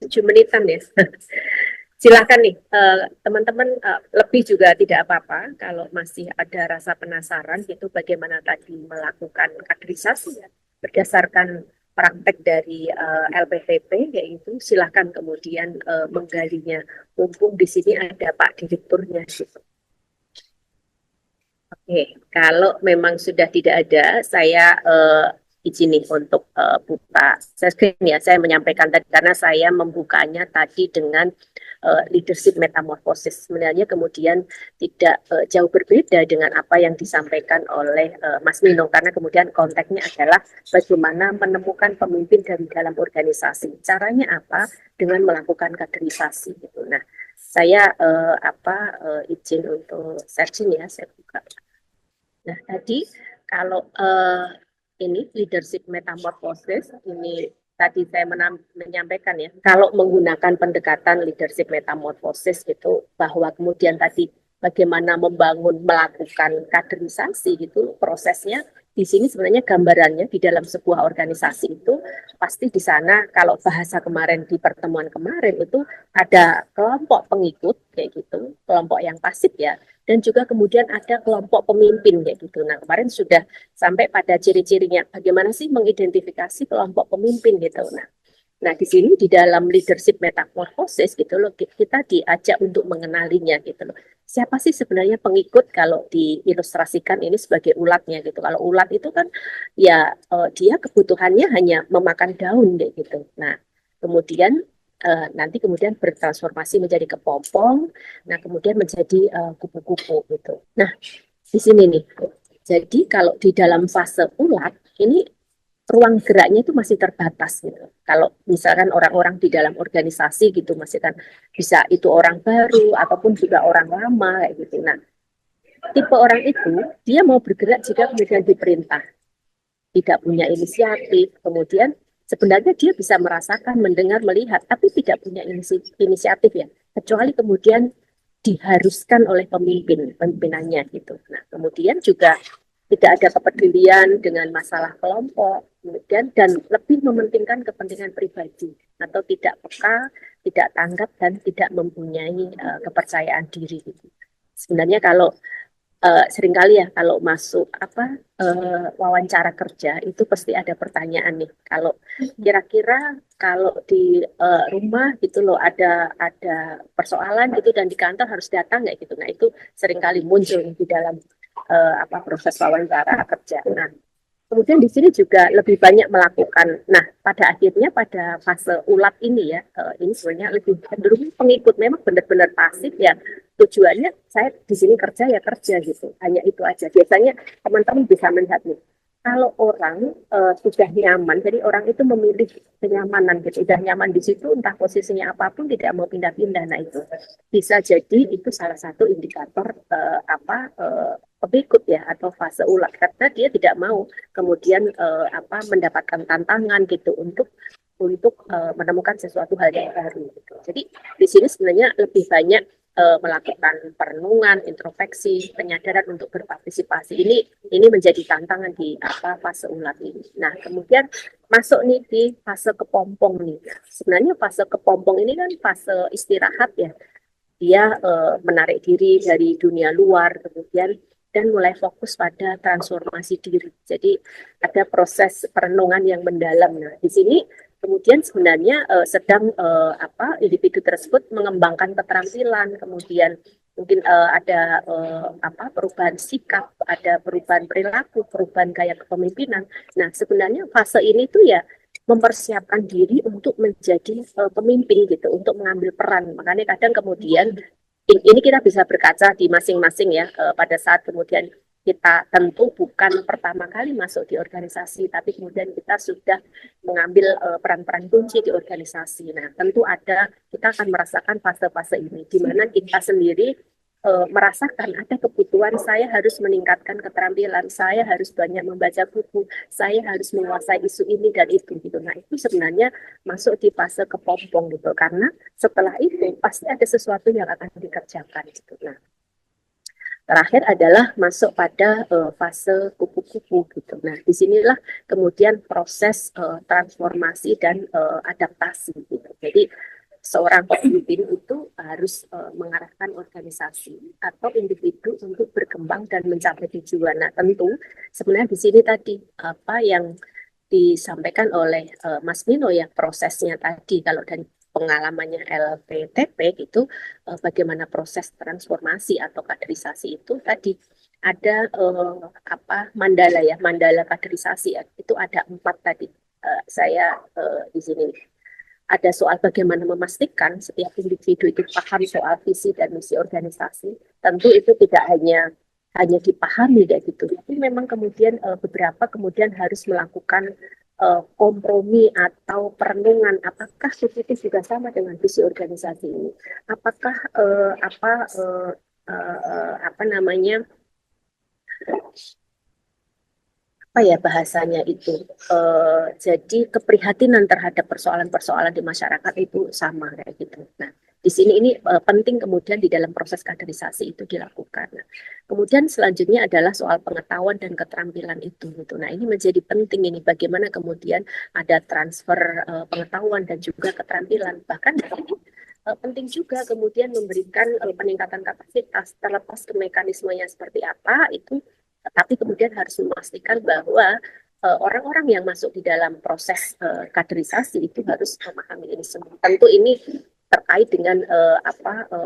7 menitan ya. Silahkan nih teman-teman lebih juga tidak apa-apa kalau masih ada rasa penasaran gitu bagaimana tadi melakukan kaderisasi ya berdasarkan praktek dari LPTP yaitu silahkan kemudian menggalinya. Mumpung di sini ada Pak Direkturnya gitu. Oke, kalau memang sudah tidak ada, saya izin nih untuk buka screen ya. Saya menyampaikan tadi karena saya membukanya tadi dengan leadership metamorphosis. Sebenarnya kemudian tidak jauh berbeda dengan apa yang disampaikan oleh Mas Mino karena kemudian konteksnya adalah bagaimana menemukan pemimpin dari dalam organisasi. Caranya apa? Dengan melakukan kaderisasi gitu. Nah, saya izin untuk searching ya, saya buka. Nah, tadi kalau ini leadership metamorphosis, ini tadi saya menyampaikan ya, kalau menggunakan pendekatan leadership metamorphosis itu bahwa kemudian tadi bagaimana membangun, melakukan kaderisasi gitu prosesnya di sini sebenarnya gambarannya di dalam sebuah organisasi itu pasti di sana kalau bahasa kemarin di pertemuan kemarin itu ada kelompok pengikut kayak gitu, kelompok yang pasif ya, dan juga kemudian ada kelompok pemimpin kayak gitu. Nah, kemarin sudah sampai pada ciri-cirinya bagaimana sih mengidentifikasi kelompok pemimpin gitu. Nah, di sini di dalam leadership metamorphosis gitu loh kita diajak untuk mengenalinya gitu loh. Siapa sih sebenarnya pengikut kalau diilustrasikan ini sebagai ulatnya gitu. Kalau ulat itu kan ya dia kebutuhannya hanya memakan daun kayak gitu. Nah, kemudian nanti kemudian bertransformasi menjadi kepompong, nah kemudian menjadi kupu-kupu gitu. Nah, di sini nih. Jadi kalau di dalam fase ulat ini ruang geraknya itu masih terbatas gitu. Kalau misalkan orang-orang di dalam organisasi gitu masih kan bisa itu orang baru ataupun juga orang lama kayak gitu. Nah, tipe orang itu dia mau bergerak jika kemudian diperintah, tidak punya inisiatif, kemudian sebenarnya dia bisa merasakan, mendengar, melihat, tapi tidak punya inisiatif ya, kecuali kemudian diharuskan oleh pimpinannya gitu. Nah, kemudian juga tidak ada kepedulian dengan masalah kelompok, Kemudian dan lebih mementingkan kepentingan pribadi atau tidak peka, tidak tanggap dan tidak mempunyai kepercayaan diri gitu. Sebenarnya kalau seringkali ya kalau masuk wawancara kerja itu pasti ada pertanyaan nih. Kalau kira-kira kalau di rumah gitu loh ada persoalan gitu dan di kantor harus datang nggak gitu. Nah itu seringkali muncul di dalam proses wawancara kerja. Nah, kemudian di sini juga lebih banyak melakukan. Nah, pada akhirnya pada fase ulat ini ya, ini sebenarnya lebih cenderung pengikut. Memang benar-benar pasif ya. Tujuannya saya di sini kerja ya kerja gitu. Hanya itu aja. Biasanya teman-teman bisa melihat nih. Kalau orang sudah nyaman, jadi orang itu memilih kenyamanan gitu. Sudah nyaman di situ, entah posisinya apapun, tidak mau pindah-pindah. Nah itu bisa jadi itu salah satu indikator pengikut ya atau fase ulat karena dia tidak mau kemudian mendapatkan tantangan gitu untuk menemukan sesuatu hal yang baru gitu. Jadi di sini sebenarnya lebih banyak melakukan perenungan, introspeksi, penyadaran untuk berpartisipasi. Ini menjadi tantangan di fase ulat ini. Nah, kemudian masuk nih di fase kepompong nih. Sebenarnya fase kepompong ini kan fase istirahat ya. Dia menarik diri dari dunia luar, kemudian dan mulai fokus pada transformasi diri. Jadi ada proses perenungan yang mendalam. Nah, di sini kemudian sebenarnya sedang individu tersebut mengembangkan keterampilan, kemudian mungkin ada perubahan sikap, ada perubahan perilaku, perubahan gaya kepemimpinan. Nah, sebenarnya fase ini tuh ya mempersiapkan diri untuk menjadi pemimpin gitu, untuk mengambil peran. Makanya kadang kemudian ini kita bisa berkaca di masing-masing ya pada saat kemudian kita tentu bukan pertama kali masuk di organisasi, tapi kemudian kita sudah mengambil peran-peran kunci di organisasi. Nah, tentu kita akan merasakan fase-fase ini, di mana kita sendiri merasakan ada kebutuhan saya harus meningkatkan keterampilan, saya harus banyak membaca buku, saya harus menguasai isu ini dan itu gitu. Nah itu sebenarnya masuk di fase kepompong gitu, karena setelah itu pasti ada sesuatu yang akan dikerjakan gitu. Nah terakhir adalah masuk pada fase kupu-kupu gitu. Nah disinilah kemudian proses transformasi dan adaptasi gitu. Jadi seorang pemimpin itu harus mengarahkan organisasi atau individu untuk berkembang dan mencapai tujuan. Nah, tentu sebenarnya di sini tadi apa yang disampaikan oleh Mas Mino ya prosesnya tadi kalau dari pengalamannya LPTP gitu bagaimana proses transformasi atau kaderisasi itu tadi ada mandala kaderisasi ya. Itu ada 4 tadi saya di sini ada soal bagaimana memastikan setiap individu itu paham soal visi dan misi organisasi. Tentu itu tidak hanya dipahami kayak gitu, tapi memang kemudian beberapa kemudian harus melakukan kompromi atau perenungan. Apakah itu juga sama dengan visi organisasi ini? Apakah bahasanya itu jadi keprihatinan terhadap persoalan-persoalan di masyarakat itu sama kayak gitu. Nah, di sini ini penting kemudian di dalam proses kaderisasi itu dilakukan. Nah, kemudian selanjutnya adalah soal pengetahuan dan keterampilan itu gitu. Nah, ini menjadi penting ini bagaimana kemudian ada transfer pengetahuan dan juga keterampilan. Bahkan penting juga kemudian memberikan peningkatan kapasitas terlepas ke mekanismenya seperti apa itu, tapi kemudian harus memastikan bahwa orang-orang yang masuk di dalam proses kaderisasi itu harus memahami ini semua. Tentu ini terkait dengan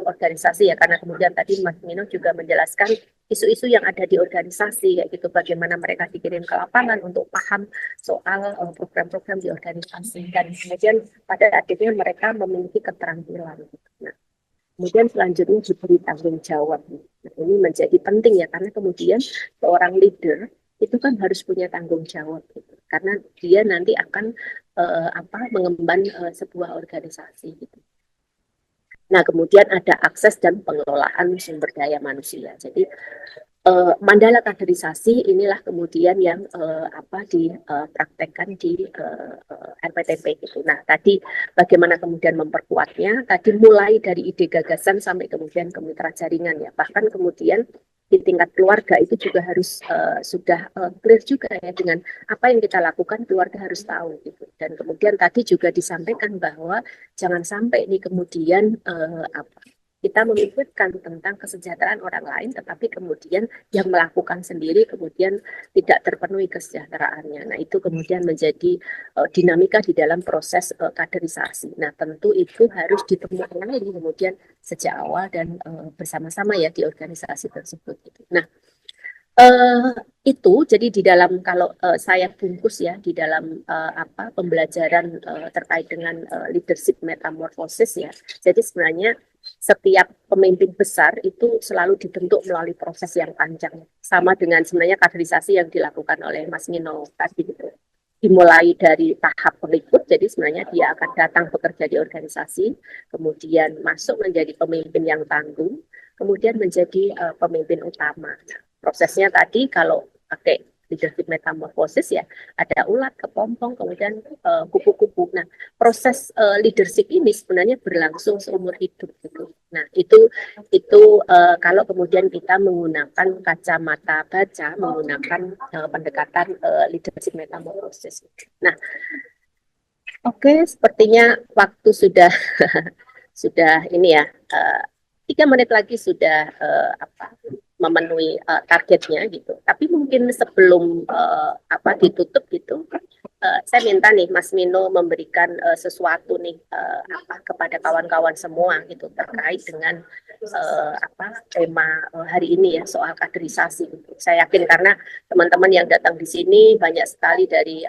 organisasi ya, karena kemudian tadi Mas Mino juga menjelaskan isu-isu yang ada di organisasi kayak gitu, bagaimana mereka dikirim ke lapangan untuk paham soal program-program di organisasi dan kemudian pada akhirnya mereka memiliki keterampilan. Nah, kemudian selanjutnya diberi tanggung jawab. Nah, ini menjadi penting ya, karena kemudian seorang leader itu kan harus punya tanggung jawab gitu. Karena dia nanti akan mengemban sebuah organisasi gitu. Nah, kemudian ada akses dan pengelolaan sumber daya manusia. Jadi mandala kaderisasi inilah kemudian yang dipraktekkan di LPTP gitu. Nah, tadi bagaimana kemudian memperkuatnya? Tadi mulai dari ide gagasan sampai kemudian ke mitra jaringan ya. Bahkan kemudian di tingkat keluarga itu juga harus sudah clear juga ya dengan apa yang kita lakukan, keluarga harus tahu gitu. Dan kemudian tadi juga disampaikan bahwa jangan sampai nih kemudian kita memikirkan tentang kesejahteraan orang lain, tetapi kemudian yang melakukan sendiri kemudian tidak terpenuhi kesejahteraannya. Nah, itu kemudian menjadi dinamika di dalam proses kaderisasi. Nah, tentu itu harus ditemukan lagi kemudian sejak awal dan bersama-sama ya di organisasi tersebut. Gitu. Nah, itu jadi di dalam kalau saya bungkus ya di dalam pembelajaran terkait dengan leadership metamorphosis ya. Jadi sebenarnya setiap pemimpin besar itu selalu dibentuk melalui proses yang panjang, sama dengan sebenarnya kaderisasi yang dilakukan oleh Mas Nino tadi gitu. Dimulai dari tahap pengikut, jadi sebenarnya dia akan datang bekerja di organisasi, kemudian masuk menjadi pemimpin yang tangguh, kemudian menjadi pemimpin utama. Prosesnya tadi kalau pakai leadership metamorphosis ya ada ulat, kepompong, kemudian kupu-kupu. Nah, proses leadership ini sebenarnya berlangsung seumur hidup gitu. Nah, itu kalau kemudian kita menggunakan kacamata baca, menggunakan pendekatan leadership metamorphosis. Nah, oke, sepertinya waktu sudah sudah ini ya. 3 menit lagi sudah memenuhi targetnya gitu. Tapi mungkin sebelum ditutup gitu, saya minta nih Mas Mino memberikan sesuatu nih kepada kawan-kawan semua gitu terkait dengan tema hari ini ya soal kaderisasi. Gitu. Saya yakin karena teman-teman yang datang di sini banyak sekali dari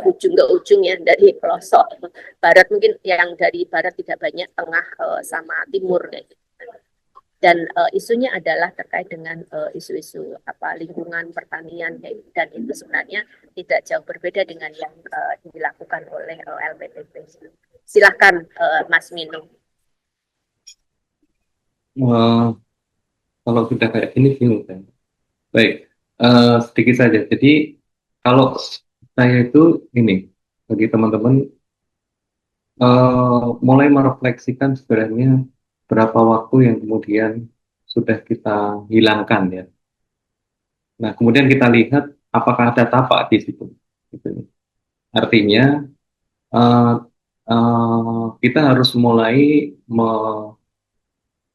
ujung ke ujung ya, dari pelosok barat, mungkin yang dari barat tidak banyak, tengah sama timur kayak gitu. Dan isunya adalah terkait dengan isu-isu lingkungan, pertanian, dan itu sebenarnya tidak jauh berbeda dengan yang dilakukan oleh LPTP. Silahkan Mas Mino. Kalau sudah kayak gini bingung kan. Baik, sedikit saja. Jadi kalau saya itu ini bagi teman-teman mulai merefleksikan sebenarnya berapa waktu yang kemudian sudah kita hilangkan ya. Nah, kemudian kita lihat apakah ada tapak di situ. Gitu. Artinya kita harus mulai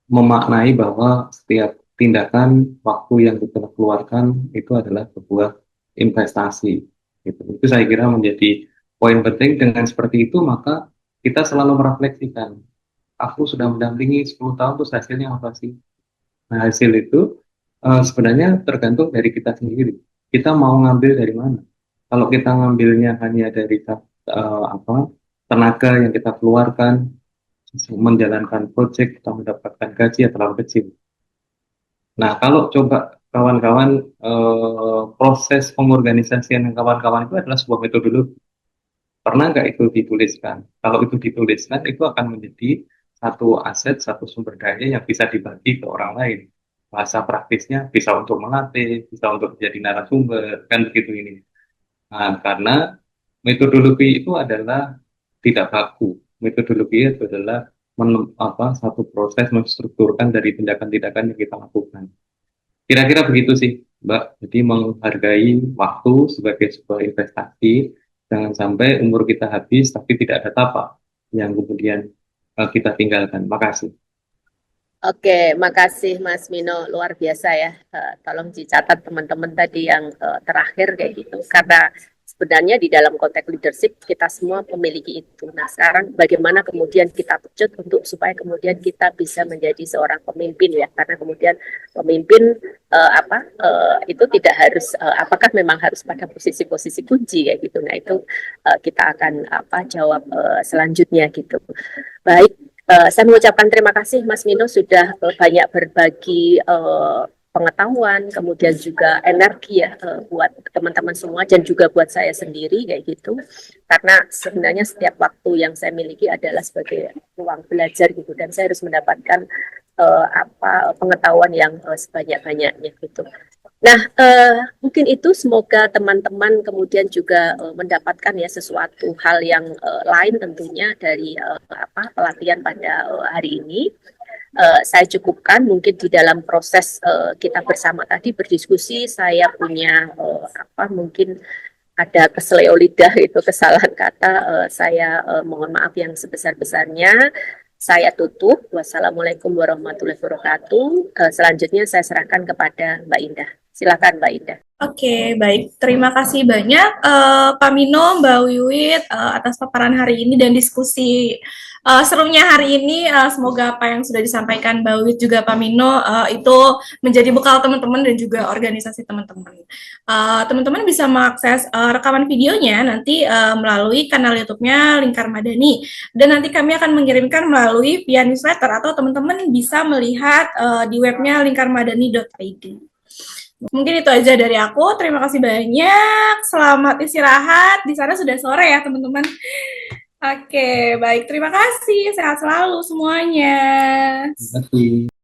memaknai bahwa setiap tindakan waktu yang kita keluarkan itu adalah sebuah investasi. Gitu. Itu saya kira menjadi poin penting. Dengan seperti itu maka kita selalu merefleksikan. Aku sudah mendampingi 10 tahun, terus hasilnya apa sih? Nah, hasil itu sebenarnya tergantung dari kita sendiri. Kita mau ngambil dari mana? Kalau kita ngambilnya hanya dari tenaga yang kita keluarkan, menjalankan proyek, kita mendapatkan gaji yang terlalu kecil. Nah, kalau coba kawan-kawan proses pengorganisasian kawan-kawan itu adalah sebuah metodologi. Pernah nggak itu dituliskan? Kalau itu dituliskan, itu akan menjadi satu aset, satu sumber daya yang bisa dibagi ke orang lain. Bahasa praktisnya bisa untuk melatih, bisa untuk menjadi narasumber, kan begitu ini. Nah, karena metodologi itu adalah tidak baku. Metodologi itu adalah satu proses menstrukturkan dari tindakan-tindakan yang kita lakukan. Kira-kira begitu sih, Mbak. Jadi menghargai waktu sebagai sebuah investasi, jangan sampai umur kita habis tapi tidak ada tapak yang kemudian kita tinggalkan. Makasih. Oke, makasih Mas Mino, luar biasa ya. Tolong dicatat teman-teman tadi yang terakhir kayak gitu, karena sebenarnya di dalam konteks leadership kita semua memiliki itu. Nah, sekarang bagaimana kemudian kita pecut untuk supaya kemudian kita bisa menjadi seorang pemimpin ya, karena kemudian pemimpin itu tidak harus apakah memang harus pada posisi-posisi kunci kayak gitu. Nah, itu kita akan jawab selanjutnya gitu. Baik. Saya mengucapkan terima kasih Mas Mino sudah banyak berbagi pengetahuan, kemudian juga energi ya buat teman-teman semua dan juga buat saya sendiri kayak gitu. Karena sebenarnya setiap waktu yang saya miliki adalah sebagai ruang belajar gitu, dan saya harus mendapatkan pengetahuan yang sebanyak-banyaknya gitu. Nah, mungkin itu, semoga teman-teman kemudian juga mendapatkan ya sesuatu hal yang lain tentunya dari pelatihan pada hari ini. saya cukupkan. Mungkin di dalam proses kita bersama tadi berdiskusi, saya punya mungkin ada keseleo lidah, itu kesalahan kata, saya mohon maaf yang sebesar-besarnya. Saya tutup. Wassalamualaikum warahmatullahi wabarakatuh. Selanjutnya saya serahkan kepada Mbak Indah. Silakan Mbak Indah. Oke, baik. Terima kasih banyak Pak Mino, Mbak Wiwit atas paparan hari ini dan diskusi serunya hari ini. Semoga apa yang sudah disampaikan Mbak Wiwit juga Pak Mino itu menjadi bekal teman-teman dan juga organisasi teman-teman. Teman-teman bisa mengakses rekaman videonya nanti melalui kanal YouTube-nya Lingkar Madani, dan nanti kami akan mengirimkan melalui via newsletter, atau teman-teman bisa melihat di webnya lingkarmadani.id. Mungkin itu aja dari aku. Terima kasih banyak. Selamat istirahat. Di sana sudah sore ya, teman-teman. Oke, baik. Terima kasih. Sehat selalu semuanya. Terima kasih.